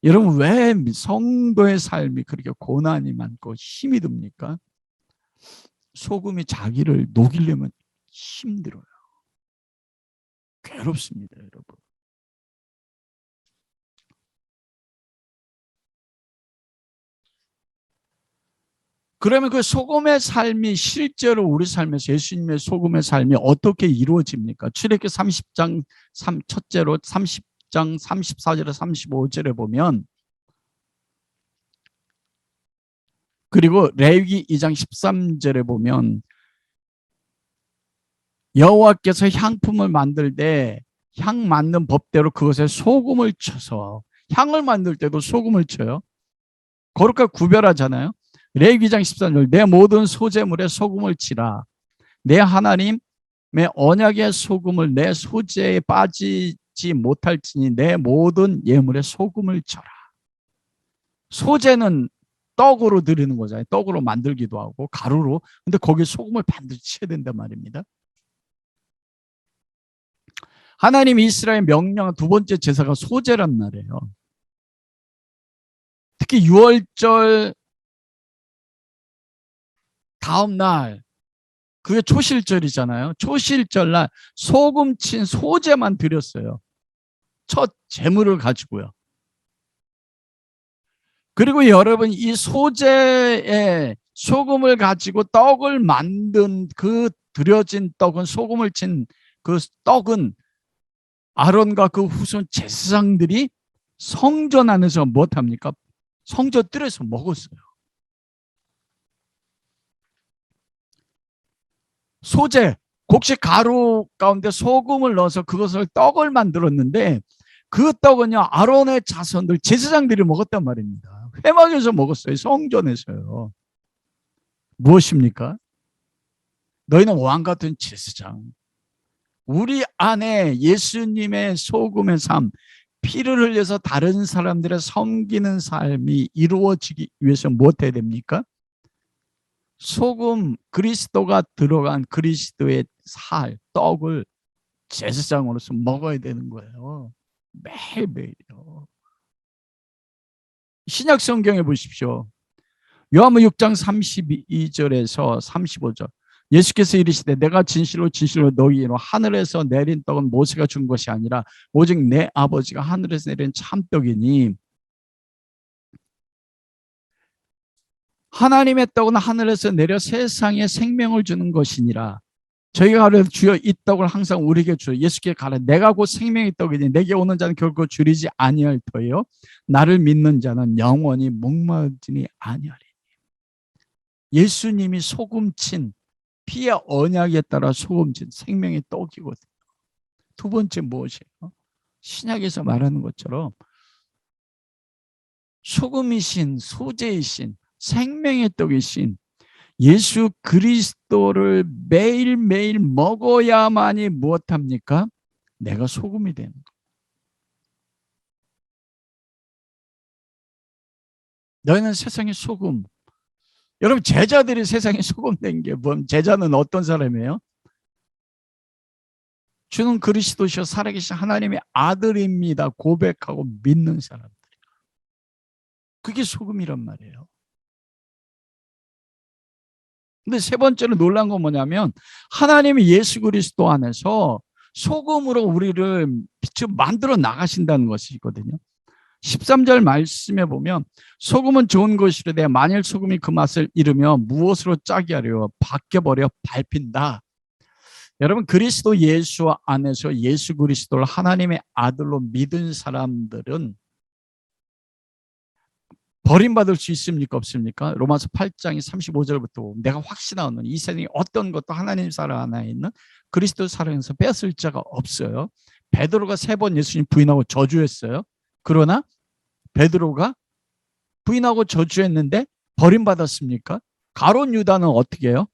여러분, 왜 성도의 삶이 그렇게 고난이 많고 힘이 듭니까? 소금이 자기를 녹이려면 힘들어요. 괴롭습니다, 여러분. 그러면 그 소금의 삶이 실제로 우리 삶에서 예수님의 소금의 삶이 어떻게 이루어집니까? 출애굽기 30장 첫째로 30장 34절에 35절에 보면, 그리고 레위기 2장 13절에 보면 여호와께서 향품을 만들 때 향 만든 법대로 그것에 소금을 쳐서, 향을 만들 때도 소금을 쳐요. 거룩하게 구별하잖아요. 레위기장 13절 내 모든 소재물에 소금을 치라. 내 하나님의 언약의 소금을 내 소재에 빠지지 못할지니 내 모든 예물에 소금을 쳐라. 소재는 떡으로 드리는 거잖아요. 떡으로 만들기도 하고 가루로. 근데 거기에 소금을 반드시 쳐야 된단 말입니다. 하나님이 이스라엘 명령한 두 번째 제사가 소재란 말이에요. 특히 유월절 다음 날, 그게 초실절이잖아요. 초실절날 소금 친 소재만 드렸어요. 첫 제물을 가지고요. 그리고 여러분, 이 소재에 소금을 가지고 떡을 만든 그 드려진 떡은, 소금을 친 그 떡은 아론과 그 후손 제사장들이 성전 안에서 무엇합니까? 성전 뜰에서 먹었어요. 소재, 곡식 가루 가운데 소금을 넣어서 그것을 떡을 만들었는데, 그 떡은요, 아론의 자손들, 제사장들이 먹었단 말입니다. 회막에서 먹었어요. 성전에서요. 무엇입니까? 너희는 왕 같은 제사장. 우리 안에 예수님의 소금의 삶, 피를 흘려서 다른 사람들을 섬기는 삶이 이루어지기 위해서 무엇 해야 됩니까? 소금, 그리스도가 들어간 그리스도의 살, 떡을 제사장으로서 먹어야 되는 거예요. 매일매일요. 신약 성경에 보십시오. 요한복음 6장 32절에서 35절. 예수께서 이르시되 내가 진실로 진실로 너희로 하늘에서 내린 떡은 모세가 준 것이 아니라 오직 내 아버지가 하늘에서 내린 참떡이니 하나님의 떡은 하늘에서 내려 세상에 생명을 주는 것이니라. 저희가 가려 주여 이 떡을 항상 우리에게 주여. 예수께 가라 내가 곧 생명의 떡이니 내게 오는 자는 결코 줄이지 아니할 터요 나를 믿는 자는 영원히 목마르지니 아니하리. 예수님이 소금친 피의 언약에 따라 소금친 생명의 떡이거든요. 두 번째 무엇이에요? 신약에서 말하는 것처럼 소금이신 소재이신 생명의 떡이신 예수 그리스도를 매일매일 먹어야만이 무엇합니까? 내가 소금이 되는 거예요. 너희는 세상의 소금. 여러분 제자들이 세상에 소금 된 게 뭐? 제자는 어떤 사람이에요? 주는 그리스도시여 살아계신 하나님의 아들입니다 고백하고 믿는 사람들. 그게 소금이란 말이에요. 근데 세 번째로 놀란 건 뭐냐면 하나님이 예수 그리스도 안에서 소금으로 우리를 빛을 만들어 나가신다는 것이거든요. 13절 말씀에 보면 소금은 좋은 것이로되 만일 소금이 그 맛을 잃으면 무엇으로 짜게 하려 바뀌어버려 밟힌다. 여러분 그리스도 예수 안에서 예수 그리스도를 하나님의 아들로 믿은 사람들은 버림받을 수 있습니까? 없습니까? 로마서 8장이 35절부터 내가 확신하는 이 세상에 어떤 것도 하나님 사랑 안에 있는 그리스도 사랑에서 뺏을 자가 없어요. 베드로가 3번 예수님 부인하고 저주했어요. 그러나 베드로가 부인하고 저주했는데 버림받았습니까? 가룟 유다는 어떻게 해요?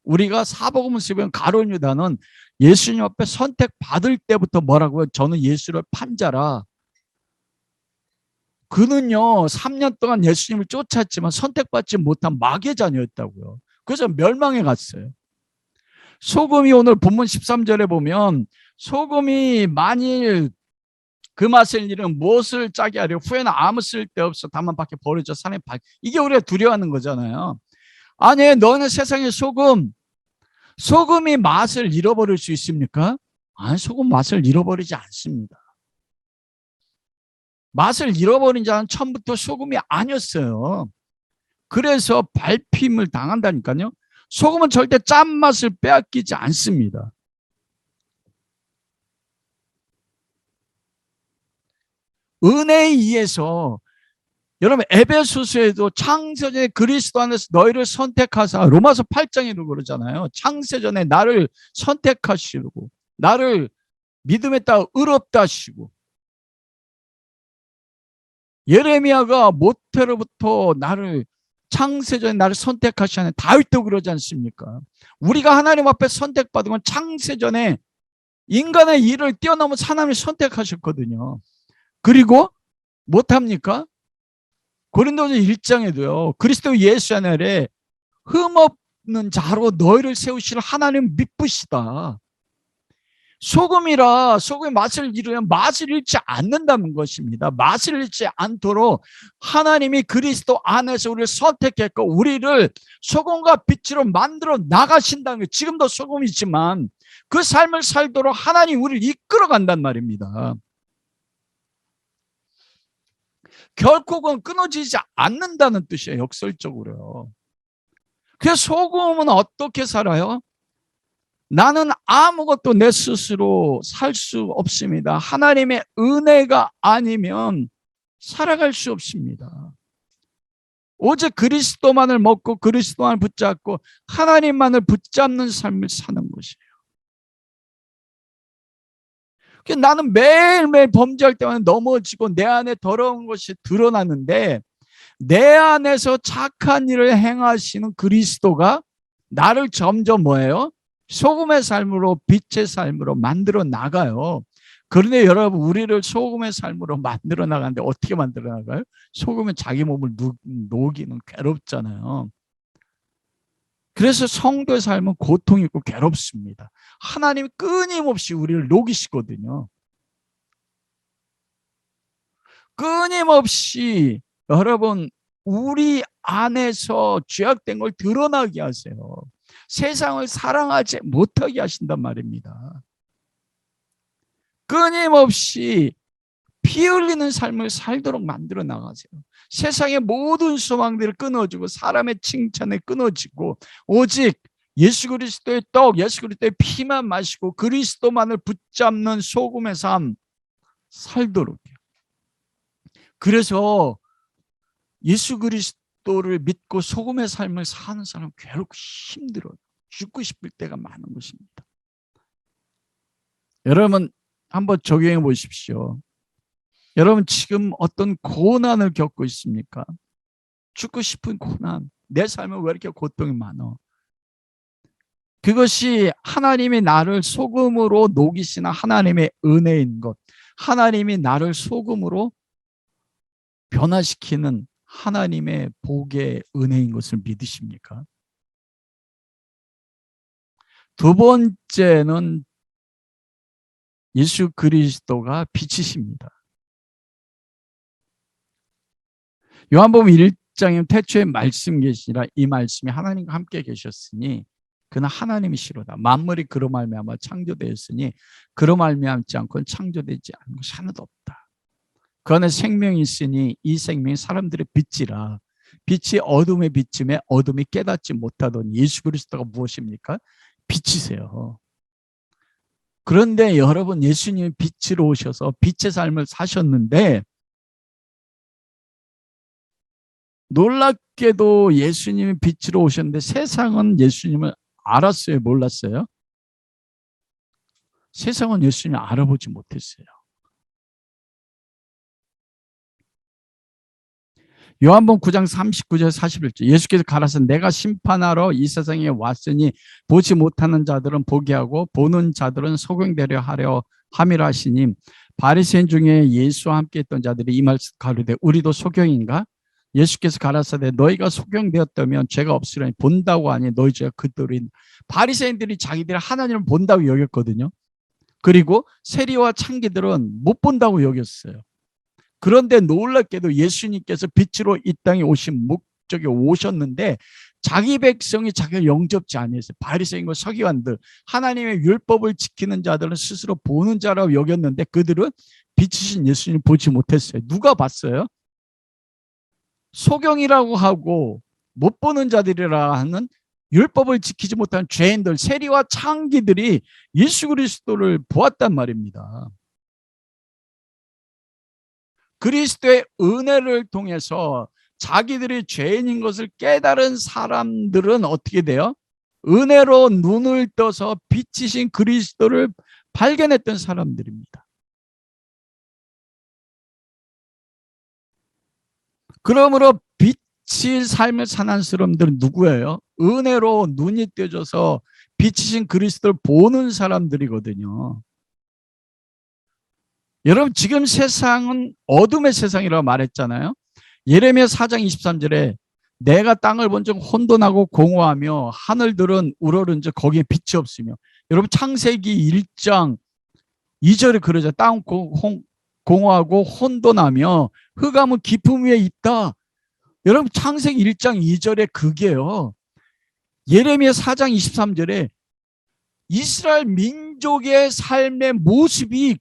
우리가 사복음을 쓰면 가룟 유다는 예수님 앞에 선택받을 때부터 뭐라고요? 저는 예수를 판자라. 그는요 3년 동안 예수님을 쫓았지만 선택받지 못한 마귀의 자녀였다고요. 그래서 멸망에 갔어요. 소금이 오늘 본문 13절에 보면 소금이 만일 그 맛을 잃으면 무엇을 짜게 하려 후에는 아무 쓸데없어 다만 밖에 버려져 산에 발. 이게 우리가 두려워하는 거잖아요. 아니 너는 세상의 소금이 맛을 잃어버릴 수 있습니까? 아니 소금 맛을 잃어버리지 않습니다. 맛을 잃어버린 자는 처음부터 소금이 아니었어요. 그래서 밟힘을 당한다니까요. 소금은 절대 짠맛을 빼앗기지 않습니다. 은혜에 의해서 여러분 에베소서에도 창세전에 그리스도 안에서 너희를 선택하사 로마서 8장에도 그러잖아요. 창세전에 나를 선택하시고 나를 믿음에 따라 의롭다 하시고 예레미야가 모태로부터 나를 창세전에 나를 선택하시는 다윗도 그러지 않습니까? 우리가 하나님 앞에 선택받은 건 창세전에 인간의 일을 뛰어넘은 하나님을 선택하셨거든요. 그리고 못합니까? 고린도서 1장에도요. 그리스도 예수 안에 흠없는 자로 너희를 세우실 하나님 믿으시다. 소금이라 소금의 맛을 잃으면 맛을 잃지 않는다는 것입니다. 맛을 잃지 않도록 하나님이 그리스도 안에서 우리를 선택했고 우리를 소금과 빛으로 만들어 나가신다는 거예요. 지금도 소금이지만 그 삶을 살도록 하나님이 우리를 이끌어 간단 말입니다. 결코 그건 끊어지지 않는다는 뜻이에요. 역설적으로요. 그래서 소금은 어떻게 살아요? 나는 아무것도 내 스스로 살 수 없습니다. 하나님의 은혜가 아니면 살아갈 수 없습니다. 오직 그리스도만을 먹고 그리스도만을 붙잡고 하나님만을 붙잡는 삶을 사는 것이에요. 나는 매일매일 범죄할 때마다 넘어지고 내 안에 더러운 것이 드러나는데, 내 안에서 착한 일을 행하시는 그리스도가 나를 점점 뭐예요? 소금의 삶으로, 빛의 삶으로 만들어 나가요. 그런데 여러분, 우리를 소금의 삶으로 만들어 나가는데 어떻게 만들어 나가요? 소금은 자기 몸을 녹이는, 괴롭잖아요. 그래서 성도의 삶은 고통이 있고 괴롭습니다. 하나님이 끊임없이 우리를 녹이시거든요. 끊임없이 여러분, 우리 안에서 죄악된 걸 드러나게 하세요. 세상을 사랑하지 못하게 하신단 말입니다. 끊임없이 피 흘리는 삶을 살도록 만들어 나가세요. 세상의 모든 소망들을 끊어주고 사람의 칭찬에 끊어지고 오직 예수 그리스도의 떡, 예수 그리스도의 피만 마시고 그리스도만을 붙잡는 소금의 삶 살도록요. 그래서 예수 그리스도를 믿고 소금의 삶을 사는 사람은 괴롭고 힘들어요. 죽고 싶을 때가 많은 것입니다. 여러분 한번 적용해 보십시오. 여러분 지금 어떤 고난을 겪고 있습니까? 죽고 싶은 고난. 내 삶에 왜 이렇게 고통이 많아? 그것이 하나님이 나를 소금으로 녹이시는 하나님의 은혜인 것, 하나님이 나를 소금으로 변화시키는 하나님의 복의 은혜인 것을 믿으십니까? 두 번째는 예수 그리스도가 빛이십니다. 요한복음 1장에 태초에 말씀 계시니라, 이 말씀이 하나님과 함께 계셨으니 그는 하나님이시로다. 만물이 그로 말미암아 창조되었으니 그로 말미암지 않고는 창조되지 않은 것이 하나도 없다. 그 안에 생명이 있으니 이 생명이 사람들의 빛이라. 빛이 어둠에 비침에 어둠이 깨닫지 못하더니 예수 그리스도가 무엇입니까? 빛이세요. 그런데 여러분, 예수님이 빛으로 오셔서 빛의 삶을 사셨는데 놀랍게도 예수님이 빛으로 오셨는데 세상은 예수님을 알았어요? 몰랐어요? 세상은 예수님을 알아보지 못했어요. 요한복음 9장 39절 41절 예수께서 가라사 내가 심판하러 이 세상에 왔으니 보지 못하는 자들은 보게 하고 보는 자들은 소경되려 하려 함이라 하시니, 바리새인 중에 예수와 함께 있던 자들이 이 말씀 가로되 우리도 소경인가? 예수께서 가라사대 너희가 소경되었다면 죄가 없으려니 본다고 하니 너희 죄가 그들인. 바리새인들이 자기들이 하나님을 본다고 여겼거든요. 그리고 세리와 창기들은 못 본다고 여겼어요. 그런데 놀랍게도 예수님께서 빛으로 이 땅에 오신 목적에 오셨는데 자기 백성이 자기를 영접지 아니했어요. 바리새인과 서기관들, 하나님의 율법을 지키는 자들은 스스로 보는 자라고 여겼는데 그들은 빛이신 예수님 보지 못했어요. 누가 봤어요? 소경이라고 하고 못 보는 자들이라 하는 율법을 지키지 못한 죄인들, 세리와 창기들이 예수 그리스도를 보았단 말입니다. 그리스도의 은혜를 통해서 자기들이 죄인인 것을 깨달은 사람들은 어떻게 돼요? 은혜로 눈을 떠서 빛이신 그리스도를 발견했던 사람들입니다. 그러므로 빛의 삶을 사는 사람들은 누구예요? 은혜로 눈이 떠져서 빛이신 그리스도를 보는 사람들이거든요. 여러분 지금 세상은 어둠의 세상이라고 말했잖아요. 예레미야 4장 23절에 내가 땅을 본 적 혼돈하고 공허하며 하늘들은 우러른즉 거기에 빛이 없으며. 여러분 창세기 1장 2절에 그러죠. 땅 공허하고 혼돈하며 흑암은 깊음 위에 있다. 여러분 창세기 1장 2절에 그게요. 예레미야 4장 23절에 이스라엘 민족의 삶의 모습이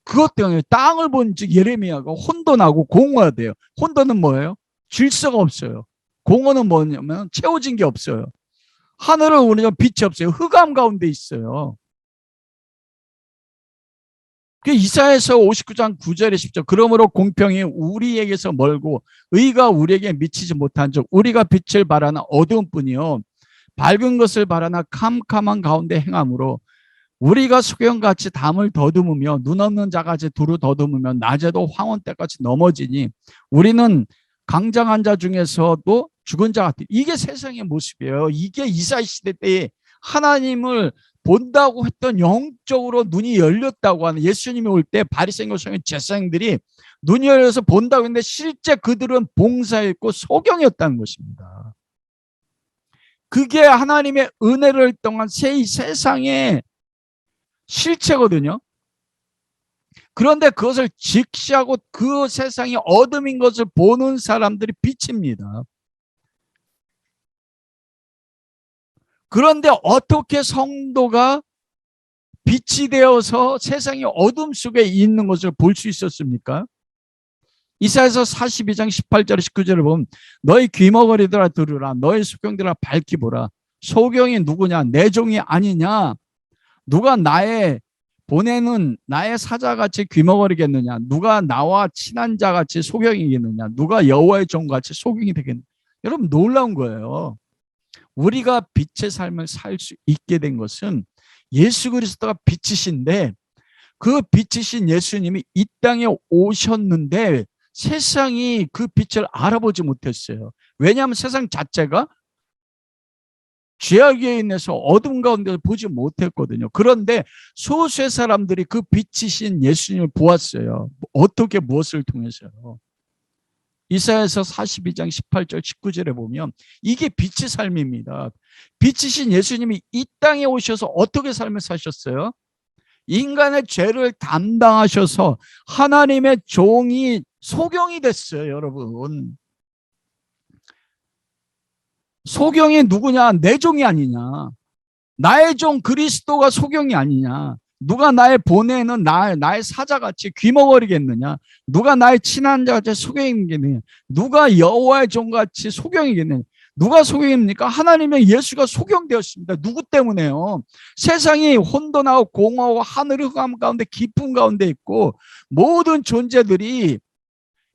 그것 때문에 땅을 본 즉 예레미야가 혼돈하고 공허하대요. 혼돈은 뭐예요? 질서가 없어요. 공허는 뭐냐면 채워진 게 없어요. 하늘을 우리가 빛이 없어요. 흑암 가운데 있어요. 이사야서 59장 9절에 10절 그러므로 공평이 우리에게서 멀고 의가 우리에게 미치지 못한 적 우리가 빛을 바라나 어두운 뿐이요 밝은 것을 바라나 캄캄한 가운데 행함으로 우리가 소경같이 담을 더듬으며 눈 없는 자같이 두루 더듬으며 낮에도 황혼때같이 넘어지니 우리는 강장한 자 중에서도 죽은 자 같아. 이게 세상의 모습이에요. 이게 이사야 시대 때에 하나님을 본다고 했던 영적으로 눈이 열렸다고 하는, 예수님이 올 때 바리새인과 제사장들이 눈이 열려서 본다고 했는데 실제 그들은 봉사했고 소경이었다는 것입니다. 그게 하나님의 은혜를 통한 세상의 실체거든요. 그런데 그것을 직시하고 그 세상이 어둠인 것을 보는 사람들이 빛입니다. 그런데 어떻게 성도가 빛이 되어서 세상이 어둠 속에 있는 것을 볼 수 있었습니까? 이사야서 42장 18절 19절을 보면 너희 귀머거리들아 들으라, 너희 소경들아 밝히 보라. 소경이 누구냐? 내 종이 아니냐? 누가 나의 보내는 나의 사자같이 귀머거리겠느냐? 누가 나와 친한 자같이 소경이겠느냐? 누가 여호와의 종같이 소경이 되겠느냐? 여러분, 놀라운 거예요. 우리가 빛의 삶을 살 수 있게 된 것은 예수 그리스도가 빛이신데, 그 빛이신 예수님이 이 땅에 오셨는데 세상이 그 빛을 알아보지 못했어요. 왜냐하면 세상 자체가 죄악에 인해서 어둠 가운데 보지 못했거든요. 그런데 소수의 사람들이 그 빛이신 예수님을 보았어요. 어떻게, 무엇을 통해서요? 이사야서 42장 18절 19절에 보면 이게 빛의 삶입니다. 빛이신 예수님이 이 땅에 오셔서 어떻게 삶을 사셨어요? 인간의 죄를 담당하셔서 하나님의 종이 소경이 됐어요. 여러분, 소경이 누구냐? 내 종이 아니냐? 나의 종 그리스도가 소경이 아니냐? 누가 나의 보내는 나의 사자같이 귀머거리겠느냐? 누가 나의 친한 자같이 소경이겠느냐? 누가 여호와의 종같이 소경이겠느냐? 누가 소경입니까? 하나님의 예수가 소경되었습니다. 누구 때문에요? 세상이 혼돈하고 공허하고 하늘의 흑암 가운데 깊은 가운데 있고 모든 존재들이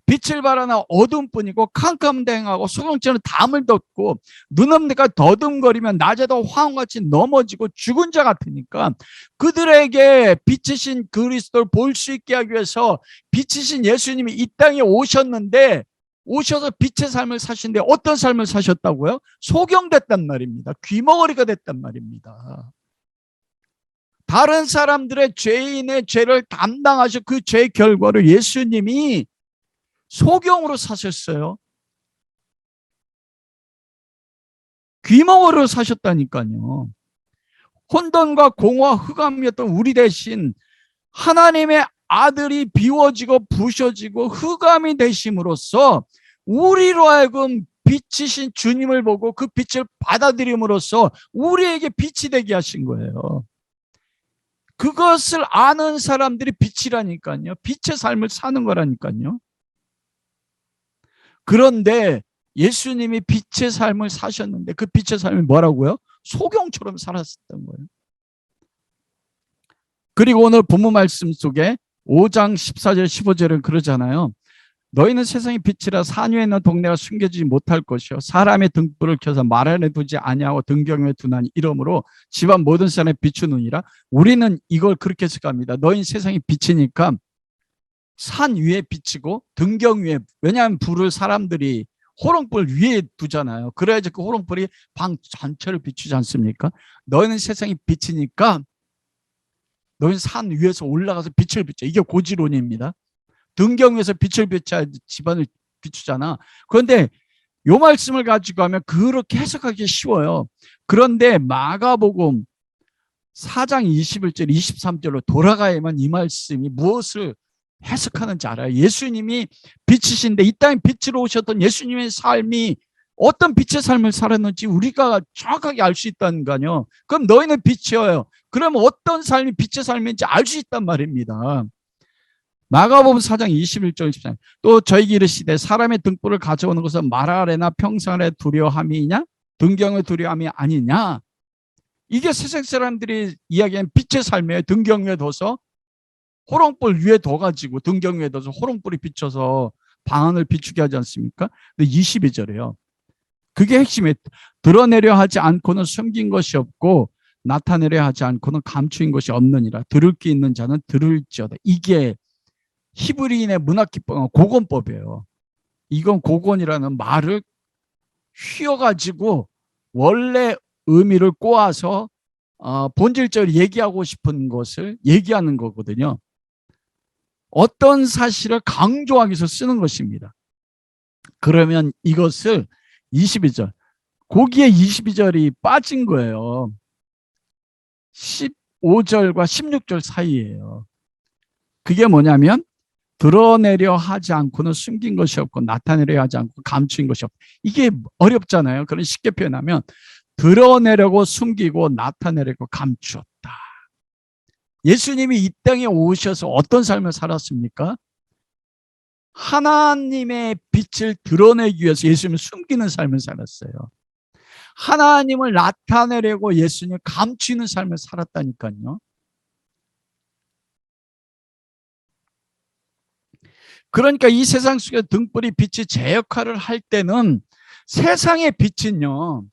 빛을 발하나 어둠뿐이고 캄캄대행하고 소경처럼 담을 덮고 눈 없는 데가 더듬거리면 낮에도 황혼같이 넘어지고 죽은 자 같으니까 그들에게 빛이신 그리스도를 볼 수 있게 하기 위해서 빛이신 예수님이 이 땅에 오셨는데, 오셔서 빛의 삶을 사신데 어떤 삶을 사셨다고요? 소경됐단 말입니다. 귀머거리가 됐단 말입니다. 다른 사람들의 죄인의 죄를 담당하셔 그 죄의 결과를 예수님이 소경으로 사셨어요. 귀머거리로 사셨다니까요. 혼돈과 공허와 흑암이었던 우리 대신 하나님의 아들이 비워지고 부셔지고 흑암이 되심으로써 우리로 하여금 빛이신 주님을 보고 그 빛을 받아들임으로써 우리에게 빛이 되게 하신 거예요. 그것을 아는 사람들이 빛이라니까요. 빛의 삶을 사는 거라니까요. 그런데 예수님이 빛의 삶을 사셨는데 그 빛의 삶이 뭐라고요? 소경처럼 살았었던 거예요. 그리고 오늘 본문 말씀 속에 5장 14절 15절은 그러잖아요. 너희는 세상의 빛이라 산 위에 있는 동네가 숨겨지지 못할 것이요 사람의 등불을 켜서 말 안에 두지 아니하고 등경에 두나니 이러므로 집안 모든 사람에 비추느니라. 우리는 이걸 그렇게 해석합니다. 너희는 세상의 빛이니까 산 위에 비치고 등경 위에, 왜냐하면 불을 사람들이 호롱불 위에 두잖아요. 그래야지 그 호롱불이 방 전체를 비추지 않습니까? 너희는 세상이 빛이니까 너희는 산 위에서 올라가서 빛을 비춰. 이게 고지론입니다. 등경 위에서 빛을 비춰야 집안을 비추잖아. 그런데 이 말씀을 가지고 하면 그렇게 해석하기 쉬워요. 그런데 마가복음 4장 21절 23절로 돌아가야만 이 말씀이 무엇을 해석하는지 알아요. 예수님이 빛이신데 이 땅에 빛으로 오셨던 예수님의 삶이 어떤 빛의 삶을 살았는지 우리가 정확하게 알 수 있다는 거요. 그럼 너희는 빛이어요. 그러면 어떤 삶이 빛의 삶인지 알 수 있단 말입니다. 마가복음 4장 21절 24절 또 저희에게 이르시되 사람의 등불을 가져오는 것은 말 아래나 평상 아래 두려움이냐 등경의 두려움이 아니냐. 이게 세상 사람들이 이야기하는 빛의 삶이에요. 등경 위에 둬서 호롱불 위에 둬가지고 등경 위에 둬서 호롱불이 비춰서 방안을 비추게 하지 않습니까? 근데 22절이에요. 그게 핵심이에요. 드러내려 하지 않고는 숨긴 것이 없고 나타내려 하지 않고는 감추인 것이 없느니라. 들을 귀 있는 자는 들을지어다. 이게 히브리인의 문학기법, 고건법이에요. 이건 고건이라는 말을 휘어가지고 원래 의미를 꼬아서 본질적으로 얘기하고 싶은 것을 얘기하는 거거든요. 어떤 사실을 강조하기 위해서 쓰는 것입니다. 그러면 이것을 22절, 거기에 22절이 빠진 거예요. 15절과 16절 사이에요. 그게 뭐냐면 드러내려 하지 않고는 숨긴 것이 없고 나타내려 하지 않고 감추인 것이 없고. 이게 어렵잖아요. 그런 쉽게 표현하면 드러내려고 숨기고 나타내려고 감추었다. 예수님이 이 땅에 오셔서 어떤 삶을 살았습니까? 하나님의 빛을 드러내기 위해서 예수님을 숨기는 삶을 살았어요. 하나님을 나타내려고 예수님을 감추는 삶을 살았다니까요. 그러니까 이 세상 속에 등불이 빛이 제 역할을 할 때는 세상의 빛은요,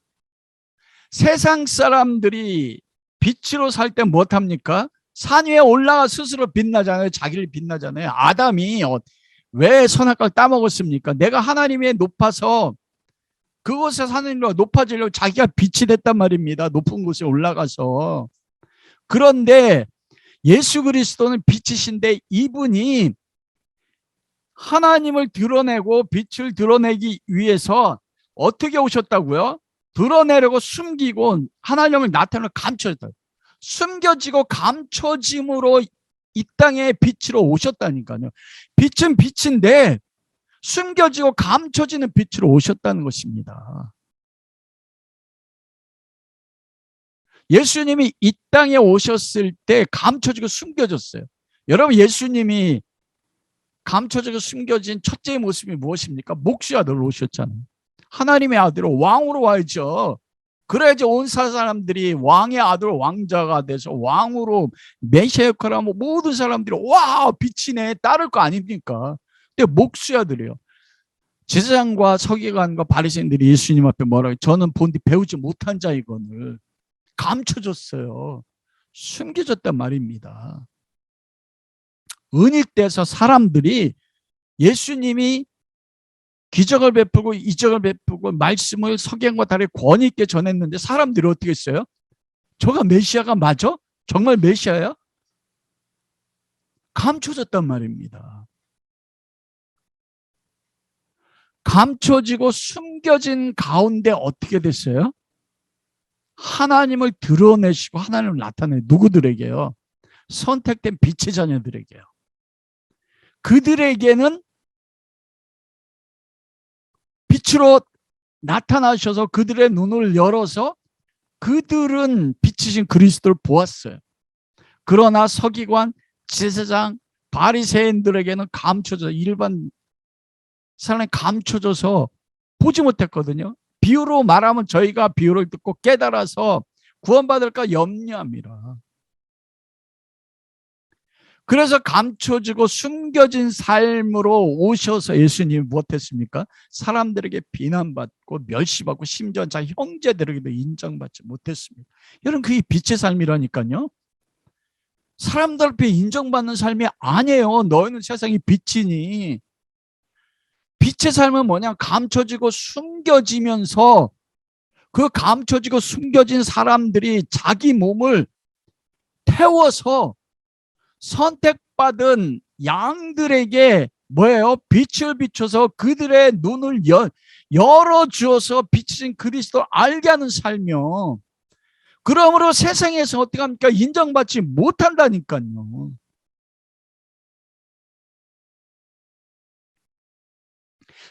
세상 사람들이 빛으로 살 때 못합니까? 산 위에 올라가 스스로 빛나잖아요. 자기를 빛나잖아요. 아담이 왜 선악과를 따먹었습니까? 내가 하나님의 높아서 그곳에서 하나님과 높아지려고 자기가 빛이 됐단 말입니다. 높은 곳에 올라가서. 그런데 예수 그리스도는 빛이신데 이분이 하나님을 드러내고 빛을 드러내기 위해서 어떻게 오셨다고요? 드러내려고 숨기고 하나님을 나타내고 감춰졌다. 숨겨지고 감춰짐으로 이 땅에 빛으로 오셨다니까요. 빛은 빛인데 숨겨지고 감춰지는 빛으로 오셨다는 것입니다. 예수님이 이 땅에 오셨을 때 감춰지고 숨겨졌어요. 여러분, 예수님이 감춰지고 숨겨진 첫째 모습이 무엇입니까? 목수 아들로 오셨잖아요. 하나님의 아들로 왕으로 와야죠. 그래야지 온 사람들이 왕의 아들 왕자가 돼서 왕으로 메시아 역할을 하면 모든 사람들이 와 빛이네 따를 거 아닙니까? 근데 목수 아들이에요. 제사장과 서기관과 바리새인들이 예수님 앞에 뭐라고 해요? 저는 본디 배우지 못한 자이거늘 감춰졌어요. 숨겨졌단 말입니다. 은일대에서 사람들이 예수님이 기적을 베푸고 이적을 베푸고 말씀을 석양과 달에 권위 있게 전했는데 사람들이 어떻게 했어요? 저가 메시아가 맞아? 정말 메시아야? 감춰졌단 말입니다. 감춰지고 숨겨진 가운데 어떻게 됐어요? 하나님을 드러내시고 하나님을 나타내. 누구들에게요? 선택된 빛의 자녀들에게요. 그들에게는 빛으로 나타나셔서 그들의 눈을 열어서 그들은 빛이신 그리스도를 보았어요. 그러나 서기관, 제사장, 바리새인들에게는 감춰져 일반 사람이 감춰져서 보지 못했거든요. 비유로 말하면 저희가 비유를 듣고 깨달아서 구원받을까 염려합니다. 그래서 감춰지고 숨겨진 삶으로 오셔서 예수님이 무엇했습니까? 사람들에게 비난받고 멸시받고 심지어 자기 형제들에게도 인정받지 못했습니다. 여러분, 그게 빛의 삶이라니까요. 사람들 앞에 인정받는 삶이 아니에요. 너희는 세상이 빛이니. 빛의 삶은 뭐냐? 감춰지고 숨겨지면서 그 감춰지고 숨겨진 사람들이 자기 몸을 태워서 선택받은 양들에게 뭐예요? 빛을 비춰서 그들의 눈을 열어주어서 비치신 그리스도를 알게 하는 삶이요. 그러므로 세상에서 어떻게 합니까? 인정받지 못한다니까요.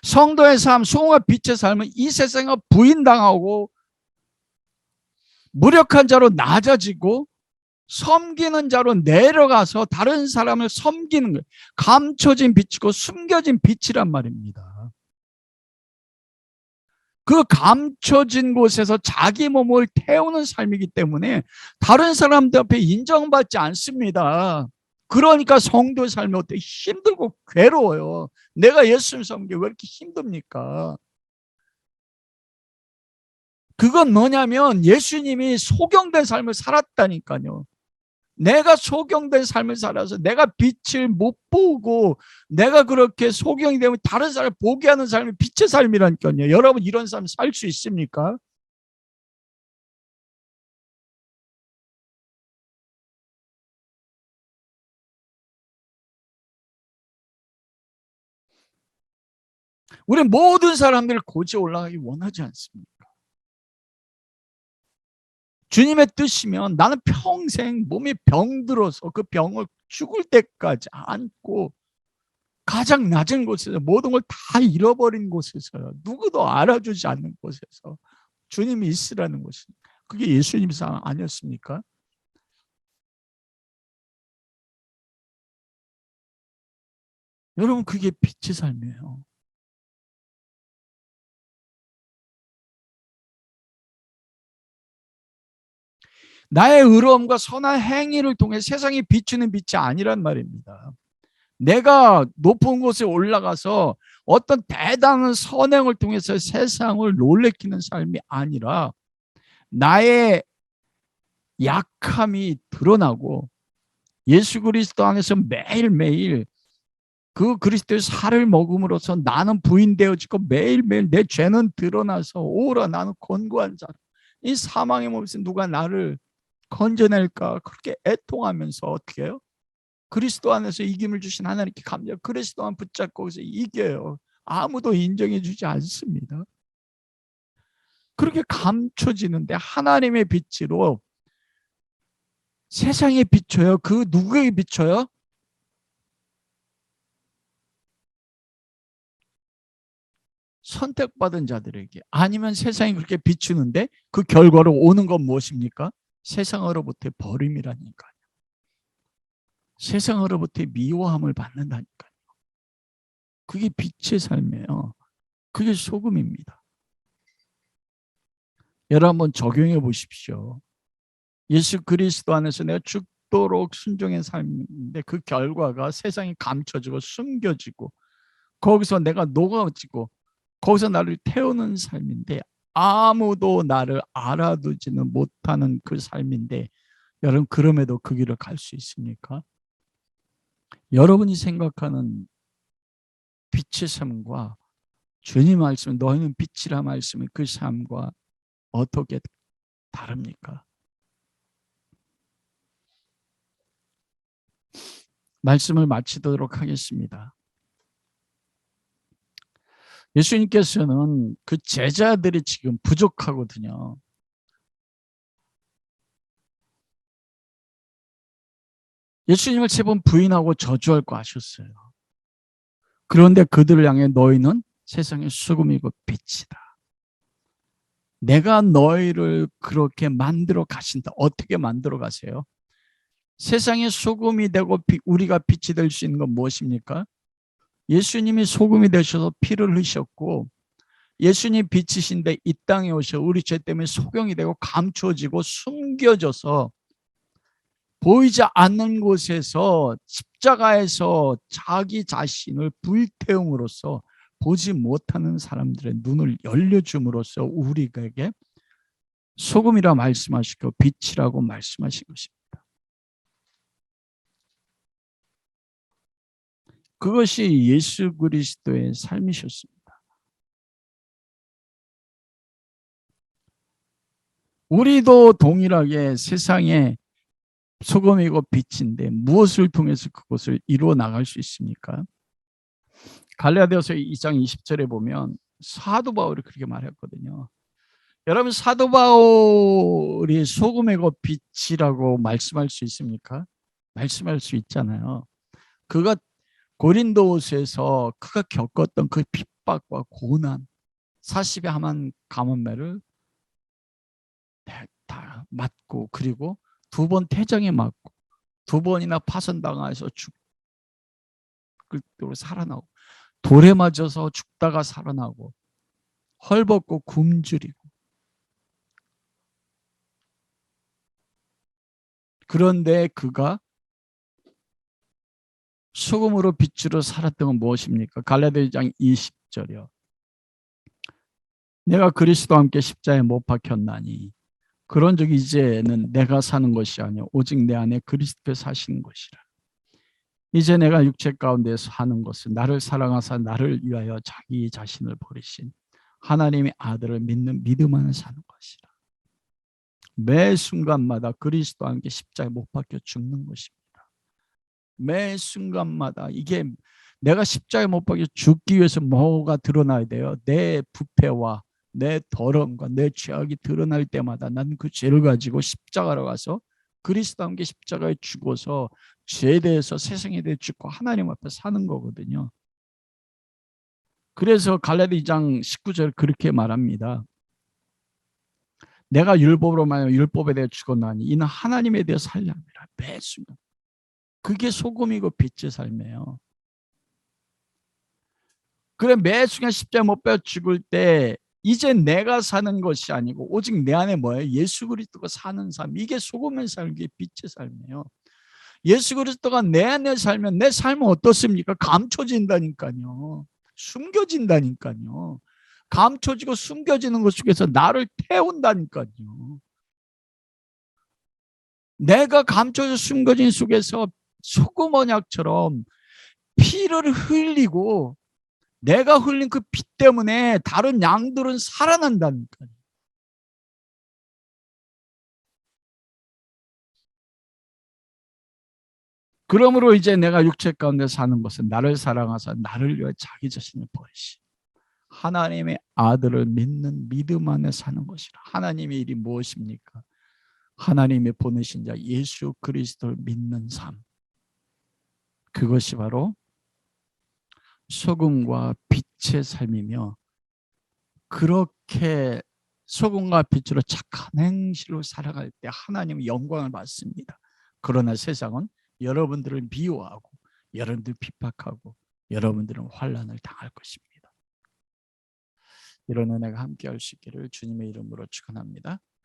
성도의 삶, 소금과 빛의 삶은 이 세상에 부인당하고 무력한 자로 낮아지고 섬기는 자로 내려가서 다른 사람을 섬기는 거예요. 감춰진 빛이고 숨겨진 빛이란 말입니다. 그 감춰진 곳에서 자기 몸을 태우는 삶이기 때문에 다른 사람들 앞에 인정받지 않습니다. 그러니까 성도의 삶이 어때? 힘들고 괴로워요. 내가 예수를 섬기게 왜 이렇게 힘듭니까? 그건 뭐냐면 예수님이 소경된 삶을 살았다니까요. 내가 소경된 삶을 살아서 내가 빛을 못 보고 내가 그렇게 소경이 되면 다른 사람을 보게 하는 삶이 빛의 삶이라니까요. 여러분 이런 삶 살 수 있습니까? 우리 모든 사람들을 고지 올라가기 원하지 않습니다. 주님의 뜻이면 나는 평생 몸이 병들어서 그 병을 죽을 때까지 안고 가장 낮은 곳에서 모든 걸 다 잃어버린 곳에서 누구도 알아주지 않는 곳에서 주님이 있으라는 것이 그게 예수님 상 아니었습니까? 여러분 그게 빛의 삶이에요. 나의 의로움과 선한 행위를 통해 세상이 비추는 빛이 아니란 말입니다. 내가 높은 곳에 올라가서 어떤 대단한 선행을 통해서 세상을 놀래키는 삶이 아니라 나의 약함이 드러나고 예수 그리스도 안에서 매일매일 그 그리스도의 살을 먹음으로써 나는 부인되어지고 매일매일 내 죄는 드러나서 오라 나는 권고한 자라. 이 사망의 몸에서 누가 나를 건져낼까 그렇게 애통하면서 어떻게 해요? 그리스도 안에서 이김을 주신 하나님께 감사. 그리스도만 붙잡고 거기서 이겨요. 아무도 인정해 주지 않습니다. 그렇게 감춰지는데 하나님의 빛으로 세상에 비춰요. 그 누구에게 비춰요? 선택받은 자들에게. 아니면 세상이 그렇게 비추는데 그 결과로 오는 건 무엇입니까? 세상으로부터의 버림이라니까요. 세상으로부터의 미워함을 받는다니까요. 그게 빛의 삶이에요. 그게 소금입니다. 여러분 한번 적용해 보십시오. 예수 그리스도 안에서 내가 죽도록 순종의 삶인데 그 결과가 세상이 감춰지고 숨겨지고 거기서 내가 녹아지고 거기서 나를 태우는 삶인데 아무도 나를 알아두지는 못하는 그 삶인데 여러분 그럼에도 그 길을 갈 수 있습니까? 여러분이 생각하는 빛의 삶과 주님 말씀 너희는 빛이라 말씀의 그 삶과 어떻게 다릅니까? 말씀을 마치도록 하겠습니다. 예수님께서는 그 제자들이 지금 부족하거든요. 예수님을 세 번 부인하고 저주할 거 아셨어요. 그런데 그들을 향해 너희는 세상의 소금이고 빛이다. 내가 너희를 그렇게 만들어 가신다. 어떻게 만들어 가세요? 세상의 소금이 되고 우리가 빛이 될 수 있는 건 무엇입니까? 예수님이 소금이 되셔서 피를 흘리셨고 예수님 빛이신데 이 땅에 오셔 우리 죄 때문에 소경이 되고 감추어지고 숨겨져서 보이지 않는 곳에서 십자가에서 자기 자신을 불태움으로써 보지 못하는 사람들의 눈을 열려줌으로써 우리에게 소금이라 말씀하시고 빛이라고 말씀하신 것입니다. 그것이 예수 그리스도의 삶이셨습니다. 우리도 동일하게 세상에 소금이고 빛인데 무엇을 통해서 그것을 이루어 나갈 수 있습니까? 갈라디아서 2장 20절에 보면 사도 바울이 그렇게 말했거든요. 여러분 사도 바울이 소금이고 빛이라고 말씀할 수 있습니까? 말씀할 수 있잖아요. 그가 고린도후서에서 그가 겪었던 그 핍박과 고난 40의 함한 가문매를 다 맞고 그리고 두 번 태정에 맞고 두 번이나 파선당해서 죽을 살아나고 돌에 맞아서 죽다가 살아나고 헐벗고 굶주리고 그런데 그가 소금으로 빛으로 살았던 건 무엇입니까? 갈라디아서 2장 20절이요. 내가 그리스도와 함께 십자가에 못 박혔나니 그런 적이 이제는 내가 사는 것이 아니요 오직 내 안에 그리스도께서 사시는 것이라. 이제 내가 육체 가운데서 하는 것은 나를 사랑하사 나를 위하여 자기 자신을 버리신 하나님의 아들을 믿는 믿음 안에 사는 것이라. 매 순간마다 그리스도와 함께 십자가에 못 박혀 죽는 것입니다. 매 순간마다 이게 내가 십자가에 못 박혀 죽기 위해서 뭐가 드러나야 돼요? 내 부패와 내 더러움과 내 죄악이 드러날 때마다 난 그 죄를 가지고 십자가로 가서 그리스도와 함께 십자가에 죽어서 죄에 대해서 세상에 대해 죽고 하나님 앞에 사는 거거든요. 그래서 갈라디 2장 19절 그렇게 말합니다. 내가 율법으로 말하여 율법에 대해 죽었나니 이는 하나님에 대해 살려합니다. 매 순간. 그게 소금이고 빛의 삶이에요. 그래 매 순간 십자가 못 박혀 죽을 때 이제 내가 사는 것이 아니고 오직 내 안에 뭐예요? 예수 그리스도가 사는 삶. 이게 소금의 삶, 이게 빛의 삶이에요. 예수 그리스도가 내 안에 살면 내 삶은 어떻습니까? 감춰진다니까요. 숨겨진다니까요. 감춰지고 숨겨지는 것 속에서 나를 태운다니까요. 내가 감춰져 숨겨진 속에서 소금 언약처럼 피를 흘리고 내가 흘린 그 피 때문에 다른 양들은 살아난다니까요. 그러므로 이제 내가 육체 가운데 사는 것은 나를 사랑하사 나를 위해 자기 자신을 버리시 하나님의 아들을 믿는 믿음 안에 사는 것이라. 하나님의 일이 무엇입니까? 하나님의 보내신 자 예수 그리스도를 믿는 삶. 그것이 바로 소금과 빛의 삶이며 그렇게 소금과 빛으로 착한 행실로 살아갈 때 하나님의 영광을 받습니다. 그러나 세상은 여러분들을 미워하고 여러분들 핍박하고 여러분들은 환난을 당할 것입니다. 이런 은혜가 함께 할 수 있기를 주님의 이름으로 축원합니다.